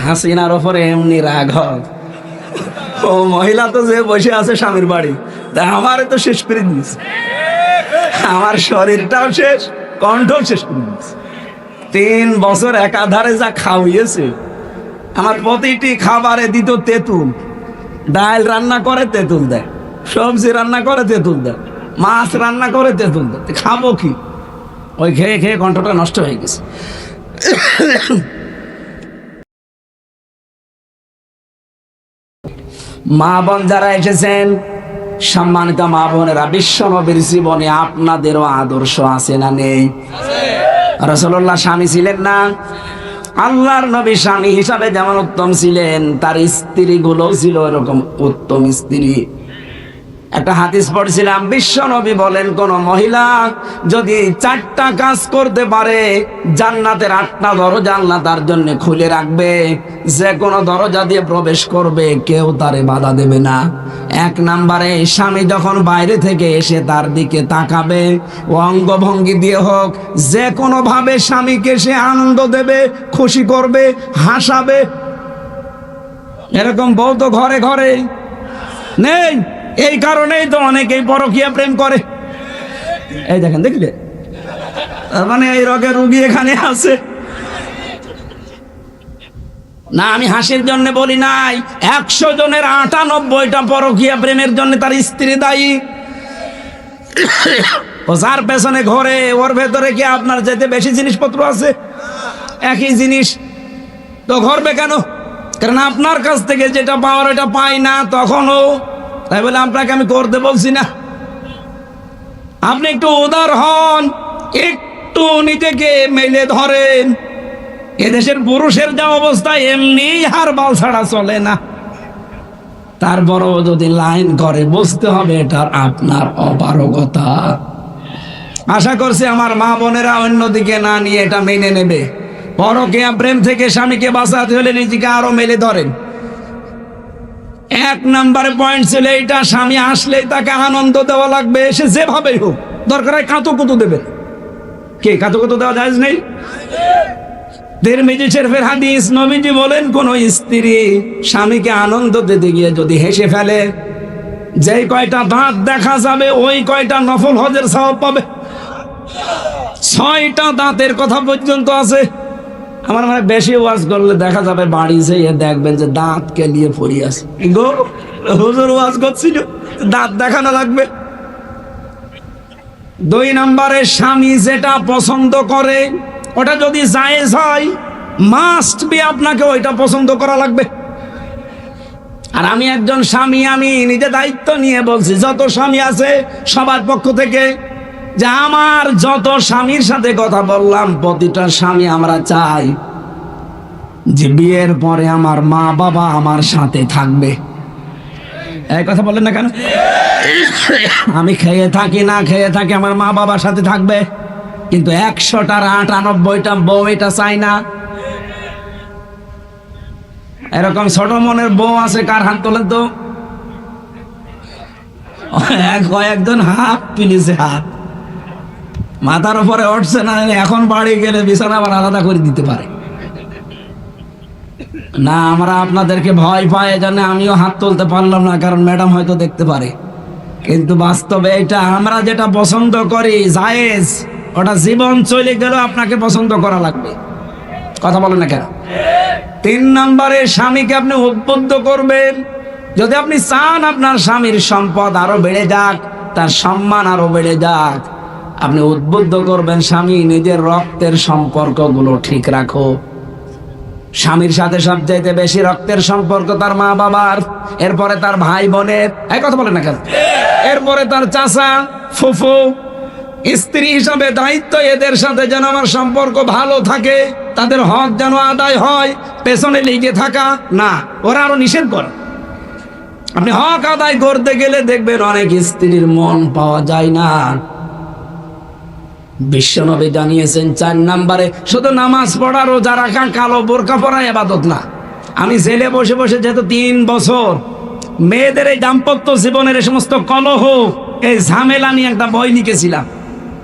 হাসিনার ওপরে এমনি রাগ হয়, ও মহিলা তো যে বসে আছে স্বামীর বাড়ি, তা আমারে তো শেষ করে দিয়েছে, আমার শরীরটাও শেষ, কণ্ঠও শেষ করে দিয়েছে। 3 বছর একাধারে যা খাওয়িয়েছে, আমার প্রতিটি খাবারে দিত তেঁতুল, ডাল রান্না করে তেঁতুল দেয়, সবজি রান্না করে তেঁতুল দেয়, মাছ রান্না করে তেঁতুল দেয়, খাবো কি? ওই খেয়ে খেয়ে কণ্ঠটা নষ্ট হয়ে গেছে। মা বোন যারা এসেছেন, সম্মানিত মা বোনেরা, বিশ্ব নবীর জীবনে আপনাদেরও আদর্শ আছে না নেই? রাসূলুল্লাহ স্বামী ছিলেন না? আল্লাহর নবী স্বামী হিসাবে যেমন উত্তম ছিলেন, তার স্ত্রী গুলো ছিল এরকম উত্তম স্ত্রী। একটা হাদিস পড়ছিলাম, বিশ্ব নবী বলেন, কোন মহিলা যদি 4টা কাজ করতে পারে, জান্নাতের 8টা দরজা আল্লাহ তার জন্য খুলে রাখবে, যে কোনো দরজা দিয়ে প্রবেশ করবে, কেউ তারে বাধা দেবে না। 1 নম্বরে, স্বামী যখন বাইরে থেকে এসে তার দিকে তাকাবে, ও অঙ্গভঙ্গি দিয়ে হোক, যে কোনো ভাবে স্বামীকে সে আনন্দ দেবে, খুশি করবে, হাসাবে। এরকম বউ তো ঘরে ঘরে নেই। এই কারণেই তো অনেকেই পরকীয়া প্রেম করে। এই দেখেন, দেখলে, তার মানে এই রোগের রুগী এখানে আছে না। আমি হাসির জন্য বলি নাই, 100 জনের 98টা পরকীয়া প্রেমের জন্য তার স্ত্রী দায়ী। ও যার পেছনে ঘরে, ওর ভেতরে কি আপনার চাইতে বেশি জিনিসপত্র আছে? একই জিনিস তো ঘরবে কেন? কারণ আপনার কাছ থেকে যেটা পাওয়ার ওটা পাই না তখনও। তাই বলে আপনাকে আমি করতে বলছি না। আপনি একটু উদার হন, একটু নিজেকে মেলে ধরেন। এদেশের পুরুষের যা অবস্থা, এমনি হারবাল ছাড়া চলে না। তারপরও যদি লাইন করে, বুঝতে হবে এটা আপনার অপারগতা। আশা করছি আমার মা বোনেরা অন্যদিকে না নিয়ে এটা মেনে নেবে। পরকীয়া প্রেম থেকে স্বামীকে বাঁচাতে হলে নিজেকে আরো মেলে ধরেন। 1 নম্বরে পয়েন্ট ছিল এইটা, স্বামী আসলেই তাকে আনন্দ দেওয়া লাগবে, সে যেভাবেই হোক। দরকার হয় কাতুকুতু দেবেন। কে কাতুকুতু দেওয়া যায় নেই? তিরমিজি শরীফের হাদিস, নবীজি বলেন, কোন স্ত্রী স্বামীকে আনন্দ দিতে গিয়ে যদি হেসে ফেলে, যেই কয়টা দাঁত দেখা যাবে ওই কয়টা নফল হজের সওয়াব পাবে। 6টা দাঁতের কথা পর্যন্ত আছে। আমার মানে বেশি ওয়াজ করলে দেখা যাবে বাড়ি যেয়ে দেখবেন যে দাঁতকে নিয়ে পড়ি আছে। গো হুজুর ওয়াজ করছিল, দাঁত দেখানো লাগবে। 2 নম্বরে, স্বামী যেটা পছন্দ করে ওটা যদি জায়েজ হয়, মাস্ট বি আপনাকে ওইটা পছন্দ করা লাগবে। আর আমি একজন স্বামী, আমি নিজে দায়িত্ব নিয়ে বলছি, যত স্বামী আছে সবার পক্ষ থেকে, যে আমার যত স্বামীর সাথে কথা বললাম, প্রতিটা স্বামী আমরা চাই যে বিয়ের পরে আমার মা বাবা আমার সাথে থাকবে। এই কথা বলেন না কেন? আমি খেয়ে থাকি না খেয়ে থাকি, আমার মা বাবার সাথে থাকবে। কিন্তু 100টার 98টা বউ এটা চাই না। এরকম ছোট মনের বউ আছে? কার হাত তোলেন তো। কয়েকজন হাত পিলিছে, হাত মাথার উপরে উঠছে না, এখন বাড়ি গেলে বিছানা আবার আলাদা করে দিতে পারে না। আমরা আপনাদেরকে ভয় পাই, এজন্য আমিও হাত তুলতে পারলাম না, কারণ ম্যাডাম হয়তো দেখতে পারে। কিন্তু বাস্তবে এটা আমরা যেটা পছন্দ করি জায়েজ, ওটা জীবন চলে গেলেও আপনাকে পছন্দ করা লাগবে। কথা বলেন না কেন? 3 নম্বরে, স্বামীকে আপনি উদ্বুদ্ধ করবেন। যদি আপনি চান আপনার স্বামীর সম্পদ আরো বেড়ে যাক, তার সম্মান আরো বেড়ে যাক, আপনি উদ্বুদ্ধ করবেন, স্বামী নিজের রক্তের সম্পর্কগুলো ঠিক রাখো। স্বামীর সাথে সবচাইতে বেশি রক্তের সম্পর্ক তার মা বাবার, এরপরে তার ভাই বোনের। এই কথা বলেন না কেন? এরপরে তার চাচা, ফুফু। স্ত্রী হিসাবে দায়িত্ব, এদের সাথে যেন আমার সম্পর্ক ভালো থাকে, তাদের হক যেন আদায় হয়। পেছনে লেগে থাকা না, ওরা আরো নিষেধ করে। আপনি হক আদায় করতে গেলে দেখবেন অনেক স্ত্রীর মন পাওয়া যায় না। বিশ্বনবী জানিয়েছেন, 4 নম্বরে, শুধু নামাজ পড়া, রোজা রাখা, কালো বোরকা পরা ইবাদত না। আমি জেলে বসে বসে যেহেতু 3 বছর মেয়েদের এই দাম্পত্য জীবনের এই সমস্ত কলহ, এই ঝামেলা নিয়ে একটা বই লিখেছিলাম,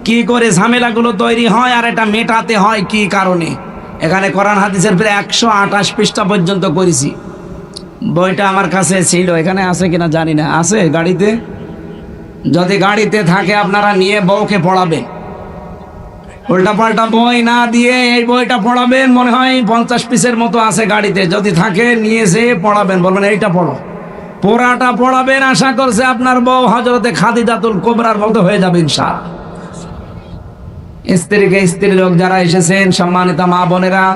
কি করে ঝামেলাগুলো তৈরি হয় আর এটা মেটাতে হয় কি কারণে। এখানে কোরআন হাদিসের প্রায় 128 পৃষ্ঠা পর্যন্ত করেছি। বইটা আমার কাছে ছিল, এখানে আছে কিনা জানি না। আছে গাড়িতে? যদি গাড়িতে থাকে আপনারা নিয়ে বউকে পড়াবেন। উল্টা পাল্টা বই না দিয়ে এই বইটা পড়াবেন। মনে হয় 50 পিসের মতো আছে গাড়িতে, যদি থাকে নিয়ে যেয়ে পড়াবেন। বলবেন এইটা পড়ো, পোড়াটা পড়াবেন। আশা করছে আপনার বউ হযরতে খাদিজাতুল কুবরার মতো হয়ে যাবে ইনশাআল্লাহ। স্ত্রী লোক যারা এসেছেন, সম্মানিত মা বোনেরা,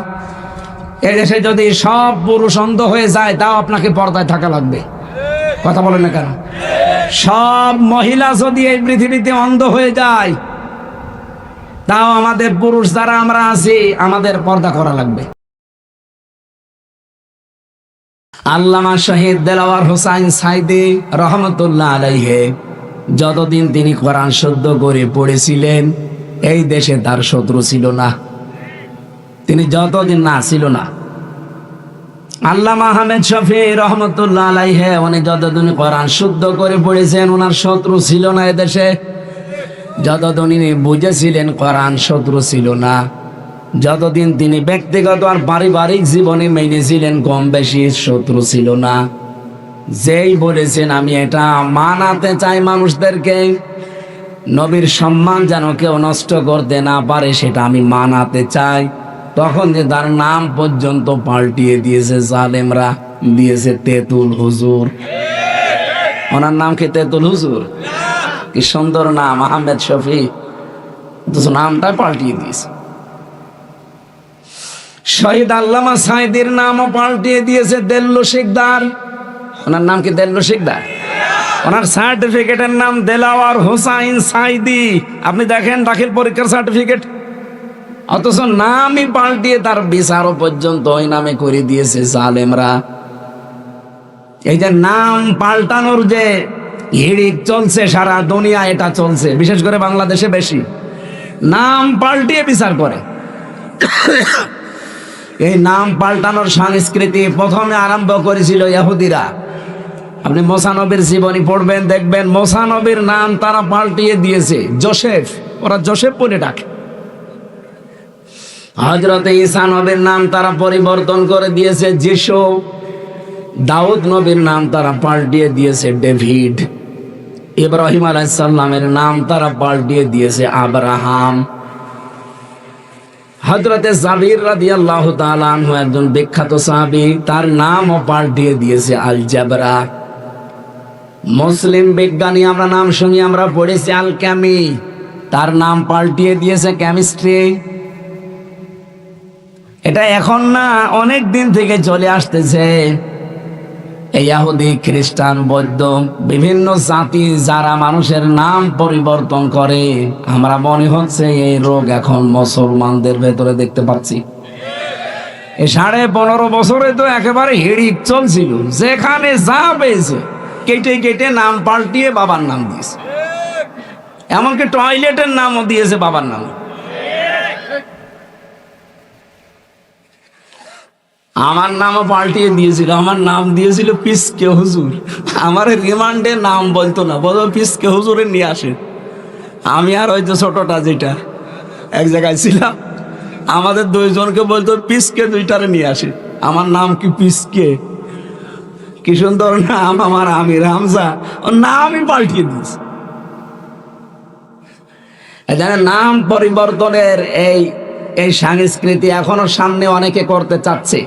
এদেশে যদি সব পুরুষ অন্ধ হয়ে যায় তাও আপনাকে পর্দায় থাকা লাগবে। কথা বলেন না কেন? সব মহিলা যদি এই পৃথিবীতে অন্ধ হয়ে যায় তাও আমাদের পুরুষ যারা আমরা আছি আমাদের পর্দা করা লাগবে। আল্লামা শহীদ দেলাওয়ার হোসাইন সাইদি রহমতুল্লাহ আলাইহি যতদিন তিনি কোরআন শুদ্ধ করে পড়েছিলেন এই দেশে তার শত্রু ছিল না। তিনি যতদিন না ছিল না। আল্লামা আহমেদ শফি রহমতুল্লাহ আলাইহি উনি যতদিন কোরআন শুদ্ধ করে পড়েছেন ওনার শত্রু ছিল না এদেশে। যতদিন তিনি বুঝেছিলেন কোরআন শত্রু ছিল না। যতদিন তিনি ব্যক্তিগত আর পারিবারিক জীবনে মেনেছিলেন কম বেশি শত্রু ছিল না। যেই বলেছেন আমি এটা মানাতে চাই মানুষদেরকে, নবীর সম্মান যেন কেউ নষ্ট করতে না পারে সেটা আমি মানাতে চাই, তখন যে তার নাম পর্যন্ত পাল্টিয়ে দিয়েছে জালেমরা, দিয়েছে তেতুল হুজুর। ওনার নাম কি তেতুল হুজুর? কি সুন্দর নাম, আহমেদ শফি, নামটা পাল্টিয়ে দিয়েছে। শহীদ আল্লামা সাইদির নামও পাল্টিয়ে দিয়েছে দেল্লু শিকদার। ওনার নাম কি দেল্লু শিকদার? ওনার সার্টিফিকেটের নাম দেলাওয়ার হোসাইন সাইদি। আপনি দেখেন দাখিল পরীক্ষার সার্টিফিকেট, অথচ নামই পাল্টিয়ে তার বিচারও পর্যন্ত ওই নামে করে দিয়েছে জালেমরা। এই যে নাম পাল্টানোর যে হিড়িক চলছে সারা দুনিয়া, এটা চলছে বিশেষ করে বাংলাদেশে বেশি। নাম পাল্টিয়ে বিচার করে। এই নাম পাল্টানোর সংস্কৃতি প্রথমে আরম্ভ করেছিল ইহুদিরা। আপনি মুসা নবীর জীবনী পড়বেন, দেখবেন মুসা নবীর নাম তারা পাল্টিয়ে দিয়েছে জোসেফ, ওরা জোসেফ বলে ডাকে। হযরতে ঈসা নবীর নাম তারা পরিবর্তন করে দিয়েছে যিশু। দাউদ নবীর নাম তারা পাল্টিয়ে দিয়েছে ডেভিড। ইব্রাহিম আলাইহিস সালামের নাম তারা পাল্টিয়ে দিয়েছে আব্রাহাম। হযরতে জাবির রাদিয়াল্লাহু তাআলা আনহু একজন বিখ্যাত সাহাবী, তার নামও পাল্টিয়ে দিয়েছে আল জাবরা। মুসলিম বিজ্ঞানী আমরা নাম শুনি, আমরা পড়েছি আল কেমি, তার নাম পাল্টিয়ে দিয়েছে কেমিস্ট্রি। এটা এখন না, অনেক দিন থেকে চলে আসতেছে। ইহুদি, খ্রিস্টান, বৌদ্ধ বিভিন্ন জাতি যারা মানুষের নাম পরিবর্তন করে, আমরা মনে হচ্ছে এই রোগ এখন মুসলমানদের ভেতরে দেখতে পাচ্ছি। এই 15.5 বছরে তো একেবারে হিড়িক চলছিল, যেখানে যা পেয়েছে কেটে কেটে নাম পাল্টিয়ে বাবার নাম দিয়েছে। এমনকি টয়লেটের নামও দিয়েছে বাবার নাম। আমার নামও পাল্টিয়ে দিয়েছিল, আমার নাম দিয়েছিল পিসকে হুজুর। আমার রিমান্ডে নাম বলতো না, বলো পিসকে হুজুরে নিয়ে আসে। আমি আর ওই যে ছোটটা যেটা এক জায়গায় ছিলাম, আমাদের দুইজনকে বলতো পিসকে দুইটারে নিয়ে আসে। আমার নাম কি পিসকে? কি সুন্দর নাম আমার, আমির হামজা। ওর নামই পাল্টিয়ে দিয়েছে। নাম পরিবর্তনের এই সংস্কৃতি এখনো সামনে অনেকে করতে চাচ্ছে।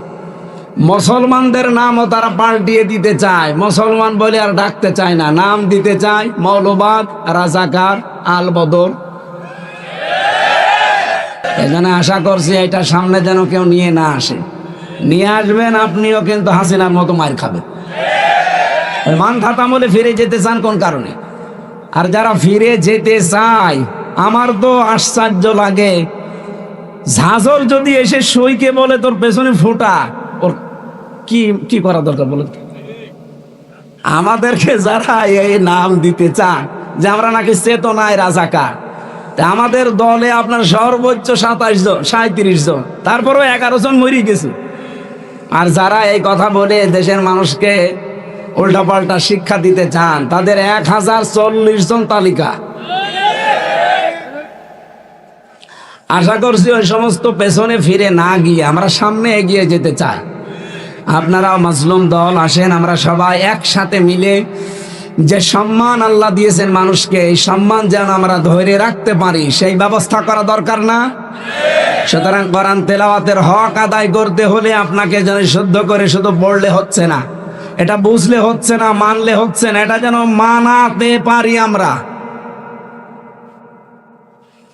মুসলমানদের নামও তারা পাল্টিয়ে দিতে চায়। মুসলমান বলে আর ডাকতে চায় না, নাম দিতে চায় মৌলবাদ, রাজাকার, আল বদর। এখানে আশা করছি এটা সামনে যেন কেউ নিয়ে না আসে। নিয়ে আসবেন আপনিও কিন্তু হাসিনার মতো মার খাবেন। মান খাতামলে ফিরে যেতে চান কোন কারণে? আর যারা ফিরে যেতে চায়, আমার তো আশ্চর্য লাগে, ঝাঁঝর যদি এসে সইকে বলে তোর পেছনে ফোঁটা, ওর কি করা দরকার বলে? আমাদেরকে যারা এই নাম দিতে চান যে আমরা নাকি চেতনায় রাজাকার, আমাদের দলে আপনার সর্বোচ্চ 27 জন, 37 জন, তারপরেও 11 জন মরে গেছে। আর যারা এই কথা বলে দেশের মানুষকে উল্টাপাল্টা শিক্ষা দিতে চান, তাদের 1040 জন তালিকা। আশা করছি ওই সমস্ত পেছনে ফিরে না গিয়ে আমরা সামনে এগিয়ে যেতে চাই। আপনারাও মাজলুম দল আসেন, আমরা সবাই একসাথে মিলে যে সম্মান আল্লাহ দিয়েছেন মানুষকে, এই সম্মান যেন আমরা ধরে রাখতে পারি সেই ব্যবস্থা করা দরকার না? সুতরাং কোরআন তেলাওয়াতের হক আদায় করতে হলে আপনাকে যেন শুদ্ধ করে শুধু পড়লে হচ্ছে না, এটা বুঝলে হচ্ছে না, মানলে হচ্ছে না, এটা যেন মানাতে পারি আমরা।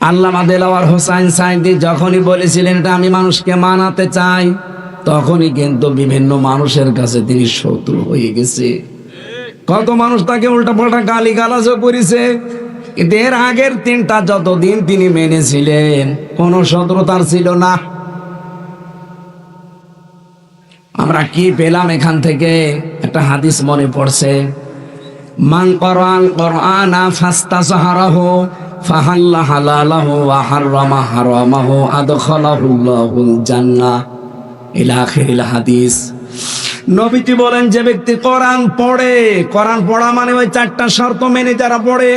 আল্লামা দেলাওয়ার হোসাইন সাঈদী যখনই বলেছিলেন এটা আমি মানুষকে মানাতে চাই, তখনই কিন্তু বিভিন্ন মানুষের কাছে তিনি শত্রু হয়ে গেছে। কত মানুষ তাকে উল্টাপাল্টা গালি গালাজও করেছে, কিন্তু এর আগের তিনটা যতদিন তিনি মেনেছিলেন কোনো শত্রুতার ছিল না। আমরা কি পেলাম এখান থেকে? একটা হাদিস মনে পড়ছে, মান করাল কোরআনা ফাস্তাযহারাহু ফাহাল্লা হালালাহু ওয়া হাররামা হারামাহু আদখালাহুল্লাহুল জান্নাহ ইলা আখিরিল হাদিস। নবীজি বলেন, যে ব্যক্তি কোরআন পড়ে, কোরআন পড়া মানে ওই চারটা শর্ত মেনে যারা পড়ে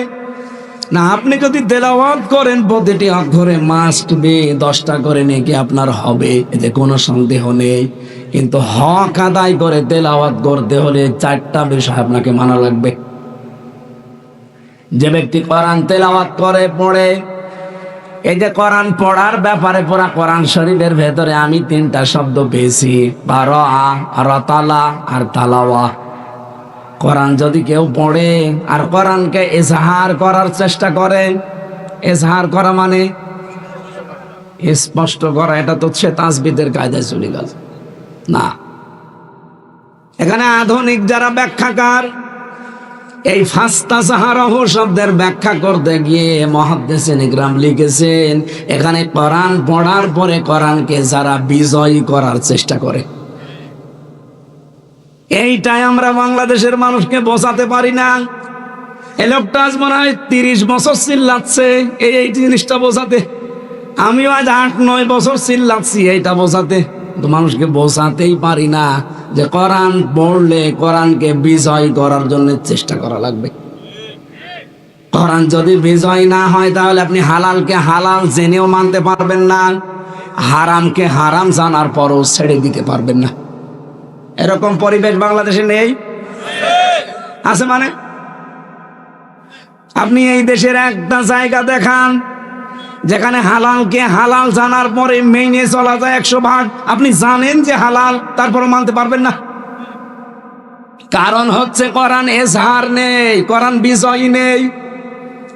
না, আপনি যদি তেলাওয়াত করেন প্রতিটি অক্ষরে মাস্ট বি 10টা করে নেকি আপনার হবে, এতে কোনো সন্দেহ নেই। কিন্তু হক আদায় করে তেলাওয়াত করতে হলে 4টা বিষয় আপনাকে মানা লাগবে। যে ব্যক্তি কোরআন তেলাওয়াত করে পড়ে, এই যে কোরআন পড়ার ব্যাপারে পুরা কোরআন শরীফের ভেতরে আমি 3টা শব্দ পেয়েছি, বারা, রাতালা আর তালাওয়া। কোরআন যদি কেউ পড়ে আর কোরআনকে ইজহার করার চেষ্টা করে, ইজহার করা মানে স্পষ্ট করা, এটা তো সে তাসবিদের কায়দায় চলে গেল না। এখানে আধুনিক যারা ব্যাখ্যাকার এই ফাস্তাযহারাহু শব্দের ব্যাখ্যা করতে গিয়ে মুহাদ্দিসিন ইকরাম লিখেছেন, এখানে কোরআন পড়ার পরে কোরআনকে যারা বিজয়ী করার চেষ্টা করে, এইটাই আমরা বাংলাদেশের মানুষকে বোঝাতে পারি না। এই লোকটা আজ মনে হয় 30 বছর চিল্লাচ্ছে এই জিনিসটা বোঝাতে, আমিও আজ 8-9 বছর চিল্লাচ্ছি এইটা বোঝাতে, তো মানুষকে বোঝাতেই পারি না যে কোরআন পড়লে কোরআনকে বিজয় করার জন্য চেষ্টা করা লাগবে। কোরআন যদি বিজয় না হয় তাহলে আপনি হালালকে হালাল জেনেও মানতে পারবেন না, হারামকে হারাম জানার পরও ছেড়ে দিতে পারবেন না। এরকম পরিবেশ বাংলাদেশে নেই? আছে মানে? আপনি এই দেশের একটা জায়গা দেখান যেখানে হালালকে হালাল জানার পরে মেনে চলা যায় 100 ভাগ, আপনি জানেন যে হালাল তারপরে মানতে পারবেন না। কারণ হচ্ছে কোরআন এজহার নেই, কোরআন বিজয়ী নেই।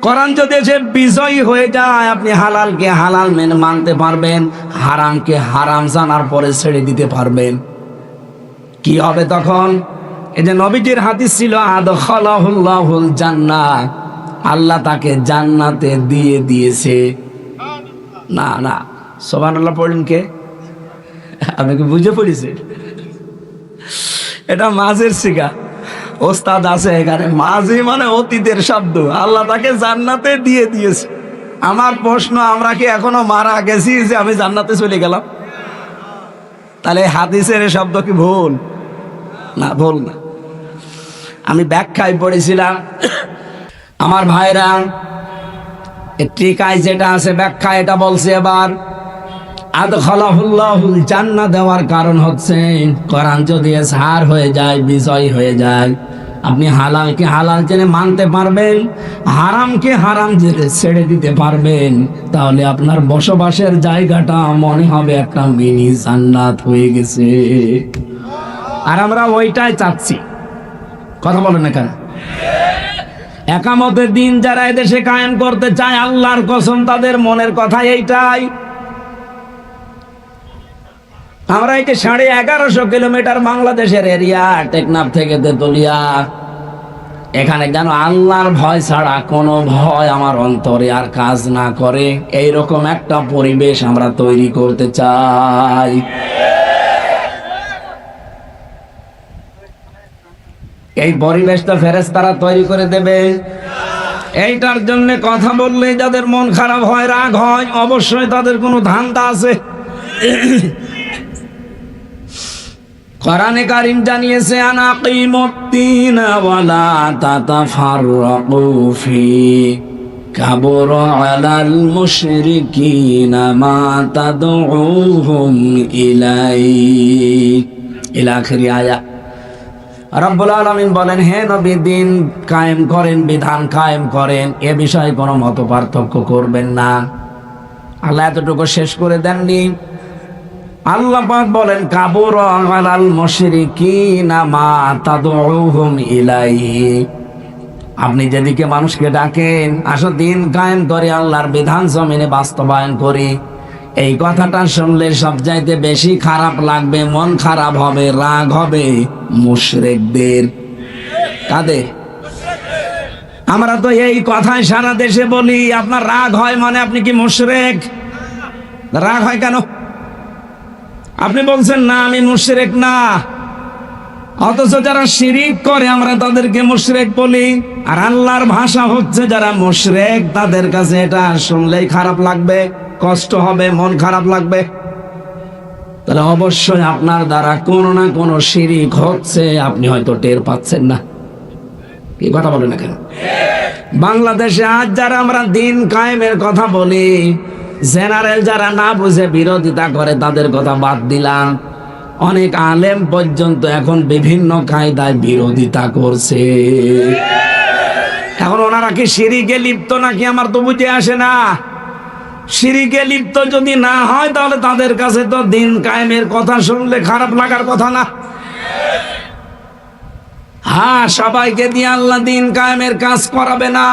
কোরআন যদি এসে বিজয়ী হয়ে যায় আপনি হালালকে হালাল মেনে মানতে পারবেন, হারামকে হারাম জানার পরে ছেড়ে দিতে পারবেন। কি হবে তখন? এই যে নবীজির হাদিস ছিল আদখালাহুল্লাহুল জান্নাহ, আল্লাহ তাকে জান্নাতে দিয়ে দিয়েছে। না না, সুবহানাল্লাহ পড়লেন কে? আপনি কি বুঝে পড়েছে? এটা মাঝের সিগা, ওস্তাদ আছে এখানে। মাঝি মানে অতীতের শব্দ, আল্লাহ তাকে জান্নাতে দিয়ে দিয়েছে। আমার প্রশ্ন, আমরা কি এখনো মারা গেছি যে আমি জান্নাতে চলে গেলাম? তাহলে হাদিসের শব্দ কি ভুল? না, ভুল না। আমি ব্যাখ্যায় পড়েছিলাম, আমার ভাইরা টিকায় যেটা আছে ব্যাখ্যা এটা বলছে। এবার আদখালাহুল্লাহুল জান্নাহ দেওয়ার কারণ হচ্ছে কোরআন যদি এজহার হয়ে যায়, বিজয় হয়ে যায়, আপনি হালালকে হালাল জেনে মানতে পারবেন, হারামকে হারাম জেনে ছেড়ে দিতে পারবেন, তাহলে আপনার বসবাসের জায়গাটা মনে হবে একটা মিনি জান্নাত হয়ে গেছে। আর আমরা ওইটাই চাচ্ছি। কথা বলেন না কেন? একামতের দিন যারা এদেশে কায়েম করতে চায়, আল্লাহর কসম তাদের মনের কথা এইটাই। আমরা এই যে 1150 কিলোমিটার বাংলাদেশের এরিয়া, টেকনাফ থেকে তেতুলিয়া, এখানে যেন আল্লাহর ভয় ছাড়া কোনো ভয় আমার অন্তরে আর কাজ না করে, এইরকম একটা পরিবেশ আমরা তৈরি করতে চাই। এই পরিবেশটা ফেরেশতারা তৈরি করে দেবে। এইটার জন্য কথা বললে যাদের মন খারাপ হয়, রাগ হয়, অবশ্যই তাদের কোনো ধান্দা আছে। কোরআনে কারীম জানিয়েছে, আনাকিমুত্তিনা ওয়ালা তাতাফাররাকু ফি, কাবুরা আলাল মুশরিকিনা মা তাদউহুম ইলাইহি ইলা আখিরি আয়া। রব্বুল আলামিন বলেন, হে নবী, দিন কায়েম করেন, বিধান কায়েম করেন, এ বিষয়ে কোনো মত পার্থক্য করবেন না। আল্লাহ এতটুকু শেষ করে দেননি। আল্লাহ পাক বলেন, কাবুরা আলাল মুশরিকিনা মা তাদউহুম ইলাইহি। আপনি যেদিকে মানুষকে ডাকেন, আসো দিন কায়েম করে আল্লাহর বিধান জমিনে বাস্তবায়ন করি, এই কথাটা শুনলে সবচাইতে বেশি খারাপ লাগবে, মন খারাপ হবে, রাগ হবে মুশরিকদের। কাদের? আমরা তো এই কথাই সারা দেশে বলি। আপনার রাগ হয় মানে আপনি কি মুশরিক? রাগ হয় কেন? আপনি বলছেন না আমি মুশরিক না, অথচ যারা শিরিক করে আমরা তাদেরকে মুশরিক বলি। আর আল্লাহর ভাষা হচ্ছে যারা মুশরিক, তাদের কাছে এটা শুনলেই খারাপ লাগবে, কষ্ট হবে, মন খারাপ লাগবে। তাহলে অবশ্যই আপনার দ্বারা কোনো না কোনো শিরিক হচ্ছে, আপনি হয়তো টের পাচ্ছেন না। কি কথা বলেন না কেন? বাংলাদেশে আজ যারা আমরা দিন কায়েমের কথা বলি, জেনারেল যারা না বুঝে বিরোধিতা করে তাদের কথা বাদ দিলাম, অনেক আলেম পর্যন্ত এখন বিভিন্ন কায়দায় বিরোধিতা করছে। এখন ওনারা কি শিরিকে লিপ্ত নাকি আমার তো বুঝে আসে না। শিরিকে লিপ্ত যদি না হয় তাহলে তাদের কাছে তো দিন কায়েমের কথা শুনলে খারাপ লাগার কথা না। হ্যাঁ, সবাইকে দিয়ে আল্লাহ দিন কায়েমের কাজ করাবে না।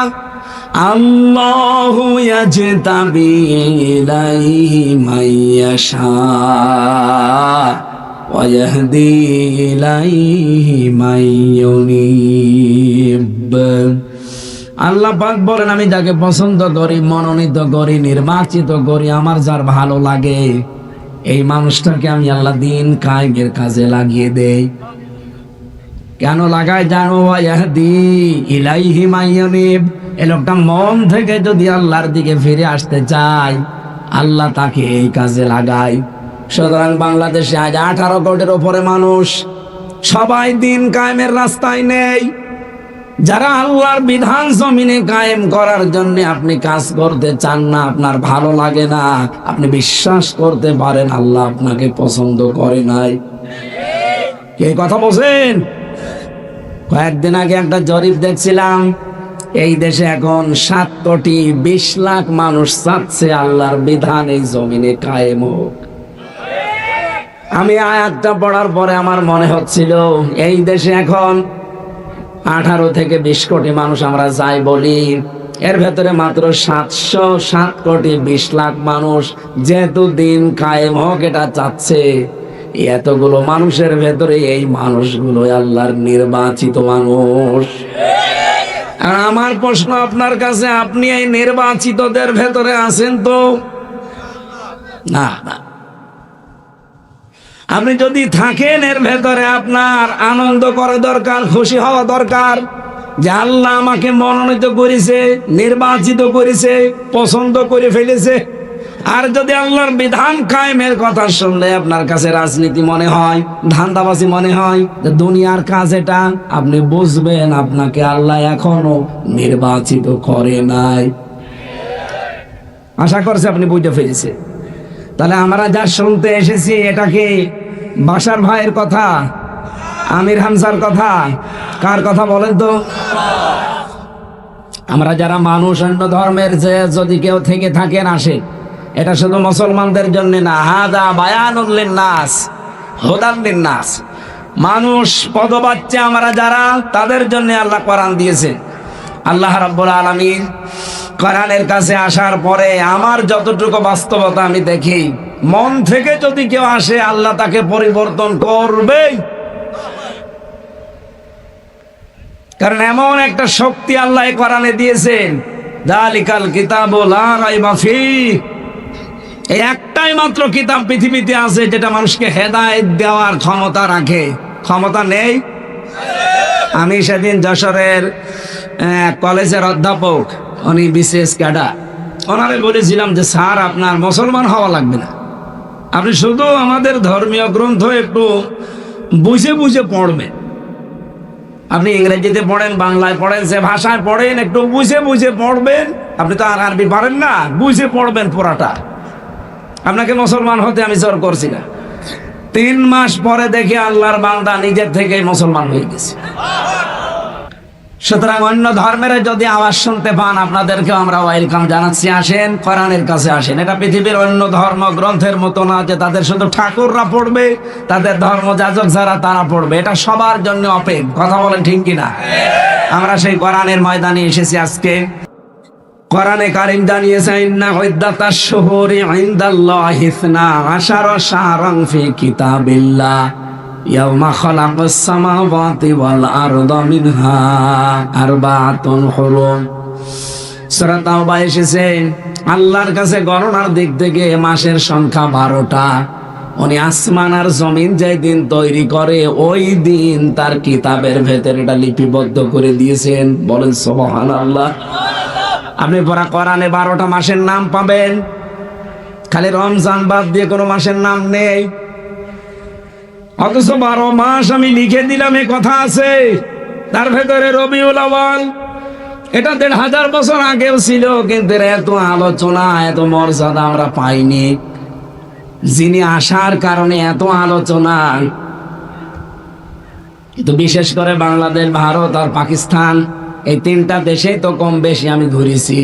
আল্লাহু ইয়াজতাবি ইলাইহি মাইয়াশা ওয়া ইয়াহদি ইলাইহি মাইয়ুনিব। আল্লাহ পাক বলেন, আমি যাকে পছন্দ করি, মনোনীত করি, নির্বাচিত করি, আমার যার ভালো লাগে, এই মানুষটাকে আমি আল্লাহ দিন কায়েমের কাজে লাগিয়ে দেই। কেন লাগায় জানো? ইয়াহদি ইলাইহি মাইয়ুনিব। এই লোকটা মন থেকে যদি আল্লাহর দিকে ফিরে আসতে চায়, আল্লাহ তাকে এই কাজে লাগায়। সুতরাং বাংলাদেশে আজ 18 কোটির উপরে মানুষ, সবাই দিন কায়েমের রাস্তায় নেই। যারা আল্লাহর বিধান জমিনে কায়েম করার জন্য আপনি কাজ করতে চান না, আপনার ভালো লাগে না, আপনি বিশ্বাস করতে পারেন আল্লাহ আপনাকে পছন্দ করে নাই। কে কথা বলছেন? কয়েকদিন আগে একটা জরিপ দেখছিলাম, এই দেশে এখন 7,20,00,000 মানুষ চাচ্ছে আল্লাহর বিধান এই জমিনে কায়েম হোক। আমি আয়াতটা পড়ার পরে আমার মনে হচ্ছিল, এই দেশে এখন 18 থেকে 20 কোটি মানুষ আমরা যাই বলি, এর ভেতরে মাত্র 707,20,00,000 মানুষ যেহেতু দিন কায়েম হোক এটা চাচ্ছে। এতগুলো মানুষের ভেতরে এই মানুষগুলো আল্লাহর নির্বাচিত মানুষ। আর আমার প্রশ্ন আপনার কাছে, আপনি এই নির্বাচিতদের ভেতরে আছেন তো? না না। আপনি যদি থাকেন এর ভেতরে, আপনার আনন্দ করা দরকার, খুশি হওয়া দরকার যে আল্লাহ আমাকে মনোনীত করেছে, নির্বাচিত করেছে, পছন্দ করে ফেলেছে। আর যদি আল্লাহর বিধান কায়েমের কথা শুনলে আপনার কাছে রাজনীতি মনে হয়, ধান্দাবাজি মনে হয়, দুনিয়ার কাজ এটা, আপনি বুঝবেন আপনাকে আল্লাহ এখনো নির্বাচিত করে নাই। আশা করছি আপনি বুঝতে ফেলেছে। তাহলে আমরা যা শুনতে এসেছি, এটা কি বাশার ভাইয়ের কথা, আমির হামজার কথা, কার কথা বলেন তো? আমরা যারা মানুষ, অন্য ধর্মের যে যদি কেউ থেকে থাকেন আসে, এটা শুধু মুসলমানদের জন্য না, হাদা বায়ানুল লিন্নাস হুদাল লিন্নাস। মানুষ পদবাচ্চা আমরা যারা, তাদের জন্য আল্লাহ কোরআন দিয়েছে। আল্লাহ রাব্বুল আলামিন কোরআনের কাছে আসার পরে আমার যতটুকু বাস্তবতা আমি দেখি, মন থেকে যদি কেউ আসে আল্লাহ তাকে পরিবর্তন করবেই। কারণ এমন একটা শক্তি আল্লাহ কোরআনে দিয়েছেন, যালিকাল কিতাবু লা রাইবা ফীহ। এই একটাই মাত্র কিতাব পৃথিবীতে আছে যেটা মানুষকে হেদায়েত দেওয়ার ক্ষমতা রাখে। ক্ষমতা নেই? আমি সেদিন যশোরের কলেজের অধ্যাপক, উনি বিশেষ ক্যাডার, ওনারে বলেছিলাম যে স্যার আপনার মুসলমান হওয়া লাগবে না, আপনি শুধু আমাদের ধর্মীয় গ্রন্থ একটু বুঝে বুঝে পড়বেন। আপনি ইংরেজিতে পড়েন, বাংলায় পড়েন, যে ভাষায় পড়েন, একটু বুঝে বুঝে পড়বেন, আপনি তো আর আরবি পারেন না, বুঝে পড়বেন পুরাটা। আপনাকে মুসলমান হতে আমি জোর করছি না। 3 মাস পরে দেখে আল্লাহর বান্দা নিজের থেকে মুসলমান হয়ে গেছে। সুতরাং অন্য ধর্মের যদি আওয়াজ শুনতে পান, আপনাদেরকে আমরা ওয়েলকাম জানাচ্ছি। আসেন, কোরআনের কাছে আসেন। এটা পৃথিবীর অন্য ধর্ম গ্রন্থের মতো না যে তাদের শুধু ঠাকুররা পড়বে, তাদের ধর্মযাজক যারা তারা পড়বে। এটা সবার জন্য ওপেন। কথা বলেন ঠিক কিনা? আমরা সেই কোরআনের ময়দানে এসেছি আজকে। কোরআনে কারীম জানিয়েছে, ইন্না ইদ্দাতাশ শুহুরি ইনদাল্লাহি 12 শাহরান ফি কিতাবিল্লাহ ইয়াওমা খালাকাস সামাওয়াতি ওয়াল আরদা মিনহা আরবাআতুন হুরুম। সূরা তাওবা এসেছে, আল্লাহর কাছে গণনার দিক থেকে মাসের সংখ্যা 12টা। উনি আসমান আর জমিন যেই দিন তৈরি করে, ওই দিন তার কিতাবের ভেতরে এটা লিপিবদ্ধ করে দিয়েছেন। বলেন সুবহানাল্লাহ। আপনি পড়া কোরআনে 12টা মাসের নাম পাবেন, খালি রমজান বাদ দিয়ে কোনো মাসের নাম নেই। অথচ 12 মাস আমি লিখে দিলাম, এ কথা আছে। তার ভেতরে রবিউল আউয়াল, এটা 1500 বছর আগেও ছিল, কিন্তু এত আলোচনা এত মর্যাদা আমরা পাইনি। যিনি আসার কারণে এত আলোচনা। কিন্তু বিশেষ করে বাংলাদেশ, ভারত আর পাকিস্তান, এই 3টা দেশেই তো কম বেশি আমি ঘুরেছি।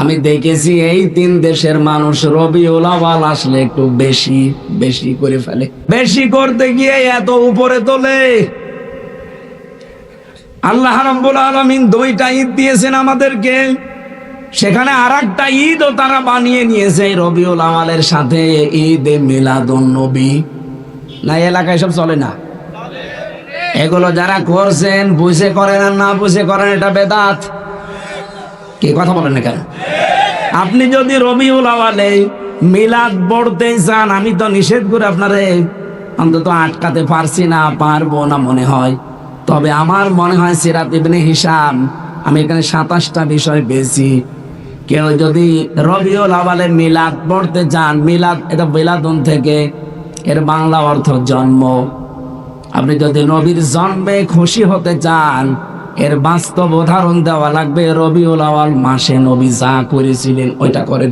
আমি দেখেছি এই 3 দেশের মানুষ রবিউল আউয়াল আসলে একটু বেশি বেশি করে ফেলে। বেশি করতে গিয়ে এত উপরে তোলে। আল্লাহ রাব্বুল আলামিন 2টা ঈদ দিয়েছেন আমাদেরকে, সেখানে আরেকটা ঈদও তারা বানিয়ে নিয়েছে রবিউল আউয়ালের সাথে, ঈদে মিলাদুন নবী। না, এলাকায় সব চলে না। এগুলো যারা করছেন বুঝে করেন আর না বুঝে করেন, এটা বেদাত। কি কথা বলেন না কেন? আপনি যদি রবিউল আউয়ালে মিলাদ পড়তে চান, আমি তো নিষেধ করে আপনারে অন্তত আটকাতে পারছি না, পারবো না মনে হয়। তবে আমার মনে হয় সিরাত ইবনে হিশাম, আমি এখানে 27টা বিষয় পেয়েছি। কেউ যদি রবিউল আউয়ালে মিলাদ পড়তে চান, মিলাদ এটা মিলাদুন থেকে, এর বাংলা অর্থ জন্ম। আপনি যদি নবীর জন্মে খুশি হতে চান, এর বাস্তব উদাহরণ দেওয়া লাগবে। রবিউল আউয়াল মাসে নবী যা করেছিলেন ওইটা করেন।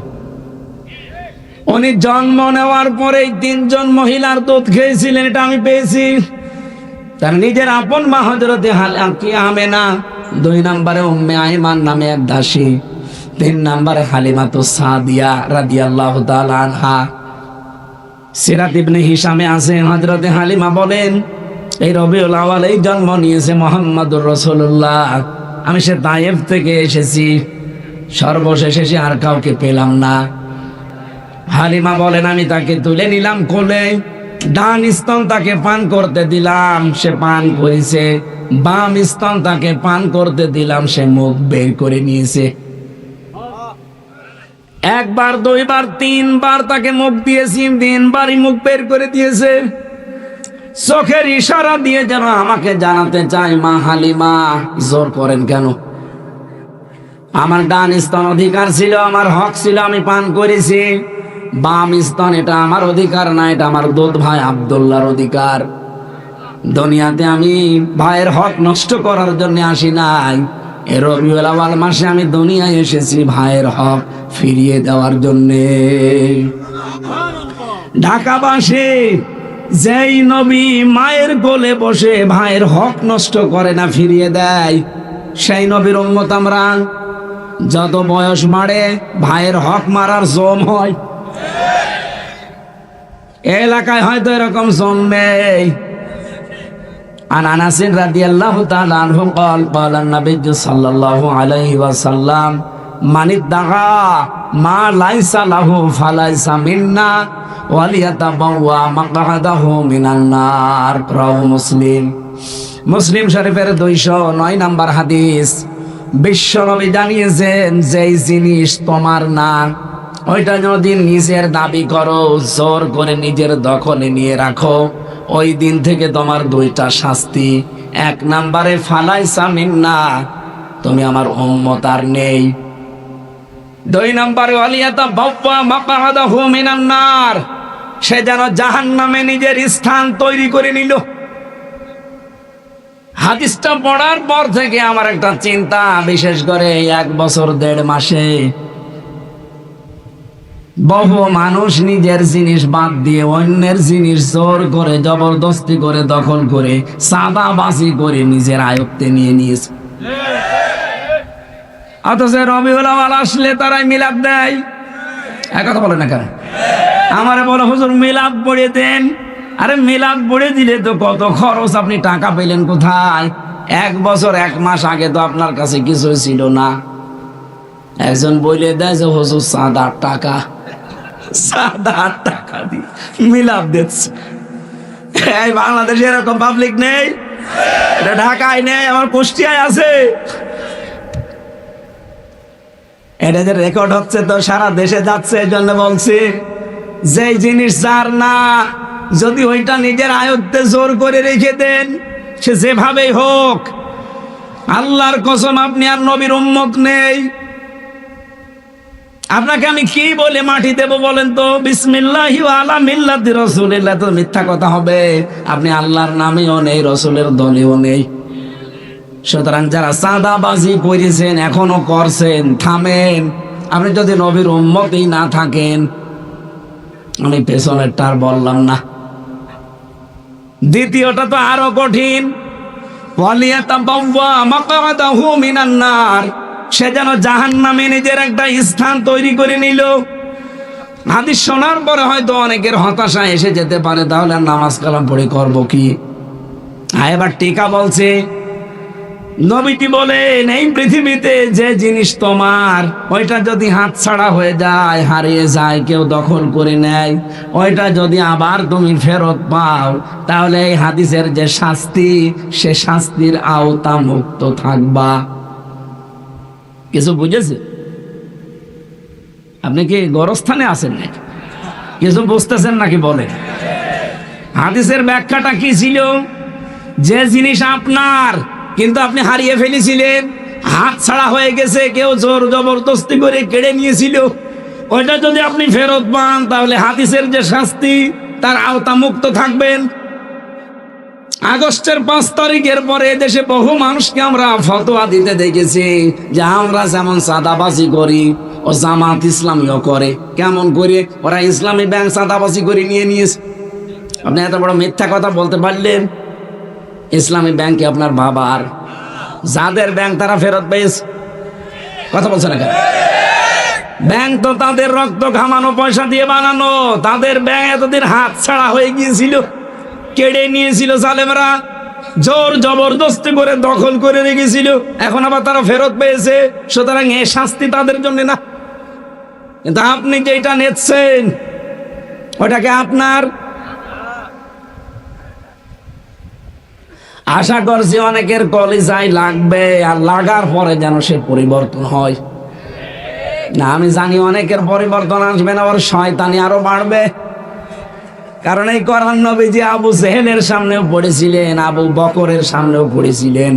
উনি জন্ম নেওয়ার পরেই 3 জন মহিলার দুধ খেয়েছিলেন, এটা আমি পেয়েছি। তার নিজের আপন মা হযরতে আমেনা, 2 নম্বরে উম্মে আইমান নামে এক দাসী, 3 নম্বরে হালিমাতুস সাদিয়া রাদিয়াল্লাহু তাআলা আনহা। সিরাত ইবনে হিশামে আছে, হযরতে হালিমা বলেন, এই রবিউল আউয়ালেই জন্ম নিয়েছে মুহাম্মদুর রাসূলুল্লাহ। আমি সে তায়েফ থেকে এসেছি, সর্বশেষ এসে আর কাউকে পেলাম না। হালিমা বলেন, আমি তাকে তুলে নিলাম কোলে, ডান স্তন তাকে পান করতে দিলাম, সে পান করেছে। বাম স্তন তাকে পান করতে দিলাম, সে মুখ বের করে নিয়েছে। 1 বার 2 বার 3 বার তাকে মুখ দিয়েছি, 3 বারই মুখ বের করে দিয়েছে। চোখের ইশারা দিয়ে যেন আমাকে জানাতে চায়, মা হালিমা জোর করেন কেন? আমার ডান স্তন অধিকার ছিল, আমার হক ছিল, আমি পান করেছি। বাম স্তন এটা আমার অধিকার না, এটা আমার দুধ ভাই আব্দুল্লাহর অধিকার। দুনিয়াতে আমি ভাইয়ের হক নষ্ট করার জন্য আসি নাই। এই রবিউল আউয়াল মাসে আমি দুনিয়ায় এসেছি ভাইয়ের হক ফিরিয়ে দেওয়ার জন্যে। ঢাকাবাসী, যেই নবী মায়ের কোলে বসে ভাইয়ের হক নষ্ট করে না, ফিরিয়ে দেয়, সেই নবীর উম্মত আমরা। যত বয়স বাড়ে ভাইয়ের হক মারার জম হয়। এলাকায় হয়তো এরকম জম নেই। عن أنس رضي الله تعالى عنه قال قال النبي صلى الله عليه وسلم من ادعى ما ليس له فليس منا وليتبوأ مقعده من النار رواه مسلم। মুসলিম শরীফের 209 নম্বর হাদিস। বিশ্বনবী জানিয়েছেন, যেই জিনিস তোমার না, ওইটা যদি নিজের দাবি করো, জোর করে নিজের দখলে নিয়ে রাখো, ওই দিন থেকে তোমার 2টা শাস্তি। 1 নম্বরে ফালাইসা মিন্না, তুমি আমার উম্মত আর নেই। 2 নম্বরে ওয়ালিয়াতাবাওয়া মাকআদাহু মিনান নার, সে যেন জাহান্নামে নিজের স্থান তৈরি করে নিল। হাদিসটা পড়ার পর থেকে আমার একটা চিন্তা, বিশেষ করে 1 বছর 1.5 মাসে বহু মানুষ নিজের জিনিস বাদ দিয়ে অন্যের জিনিস জোর করে জবরদস্তি করে দখল করে চাঁদাবাজি করে নিজের আয়ত্তে নিয়ে নিয়েছে। অথচ রবিউল আউয়াল আসলে তারাই মিলাদ দেয়। এক কথা বলে না কেন? আমারে বলো হুজুর মিলাদ পড়ে দেন। আরে মিলাদ পড়ে দিলে তো কত খরচ, আপনি টাকা পেলেন কোথায়? 1 বছর 1 মাস আগে তো আপনার কাছে কিছু ছিল না। একজন বলে দেয় যে হুজুর চাঁদার টাকা, চাঁদার টাকা দিয়ে মিলাদ দিচ্ছে। এই বাংলাদেশে এরকম পাবলিক নেই, এটা ঢাকায় নেই, আমার কুষ্টিয়ায় আছে। এটা যে রেকর্ড হচ্ছে তো সারা দেশে যাচ্ছে, এই জন্য বলছি যে জিনিস যার না, যদি ওইটা নিজের আয়ত্তে জোর করে রেখে দেন, সে যেভাবেই হোক, আল্লাহর কসম আপনি আর নবীর উম্মত নেই। আপনাকে আমি কি বলে মাটি দেব বলেন তো? বিসমিল্লাহি ওয়া আলা মিল্লাতি রাসূলিল্লাহ, তো মিথ্যা কথা হবে। আপনি আল্লাহর নামেও নেই, রসুলের দলেও নেই। সুতরাং যারা চাঁদাবাজি করেছেন, এখনো করছেন, থামেন। আপনি যদি নবীর উম্মতই না থাকেন, আমি পেছনেরটা আর বললাম না। দ্বিতীয়টা তো আরো কঠিন, ওয়ালিয়াতাবাওয়া মাকআদাহু মিনান নার, সে যেন জাহান্নামে নিজের একটা স্থান তৈরি করে নিল। হাদিস শোনার পরে হয়তো অনেকের হতাশা এসে যেতে পারে, তাহলে আর নামাজ কালাম পড়ে করবো কি? এবার টিকা বলছে, নবীটি বলেন এই পৃথিবীতে যে জিনিস তোমার, ওইটা যদি হাতছাড়া হয়ে যায়, হারিয়ে যায়, কেউ দখল করে নেয়, ওইটা যদি আবার তুমি ফেরত পাও, তাহলে এই হাদিসের যে শাস্তি, সে শাস্তির আওতা মুক্ত থাকবা। কিছু বুঝেছে? আপনি কি গোরস্থানে আছেন নাকি? কিছু বুঝতেছেন নাকি বলেন? হাদিসের ব্যাখ্যাটা কি ছিল? যে জিনিস আপনার কিন্তু আপনি হারিয়ে ফেলেছিলেন, হাত ছাড়া হয়ে গেছে, কেউ জোর জবরদস্তি করে কেড়ে নিয়েছিল, ওইটা যদি আপনি ফেরত পান, তাহলে হাদিসের যে শাস্তি, তার আওতা মুক্ত থাকবেন। আগস্টের 5 তারিখের পরে দেশে বহু মানুষকে আমরা ফতোয়া দিতে দেখেছি যে আমরা যেমন চাঁদাবাজি করি, ও জামাত ইসলামীও করে। কেমন করে? ওরা ইসলামী ব্যাংক চাঁদাবাজি করে নিয়ে নিয়েছে। আপনি এত বড় মিথ্যা কথা বলতে পারলেন? ইসলামী ব্যাংকে আপনার বাবার, যাদের ব্যাংক তারা ফেরত পেয়েছে। কথা বলছে না কেন? ব্যাংক তো তাদের রক্ত ঘামানো পয়সা দিয়ে বানানো, তাদের ব্যাংক এতদিন হাত ছাড়া হয়ে গিয়েছিল, কেড়ে নিয়েছিল জালেমরা, জোর জবরদস্তি করে দখল করে রেখেছিল, এখন আবার তারা ফেরত পেয়েছে। সুতরাং এ শাস্তি তাদের জন্য না। কিন্তু আপনি যেটা নিচ্ছেন, ওটাকে আপনার। আশা করছি অনেকের কলিজায় লাগবে, আর লাগার পরে যেন সে পরিবর্তন হয়। না, আমি জানি অনেকের পরিবর্তন আসবে না, ওর শয়তানি আরো বাড়বে। কারণ এই কোরআন নবীজি আবু জেহেলের সামনেও পড়েছিলেন, আবু বকরের সামনেও পড়েছিলেন।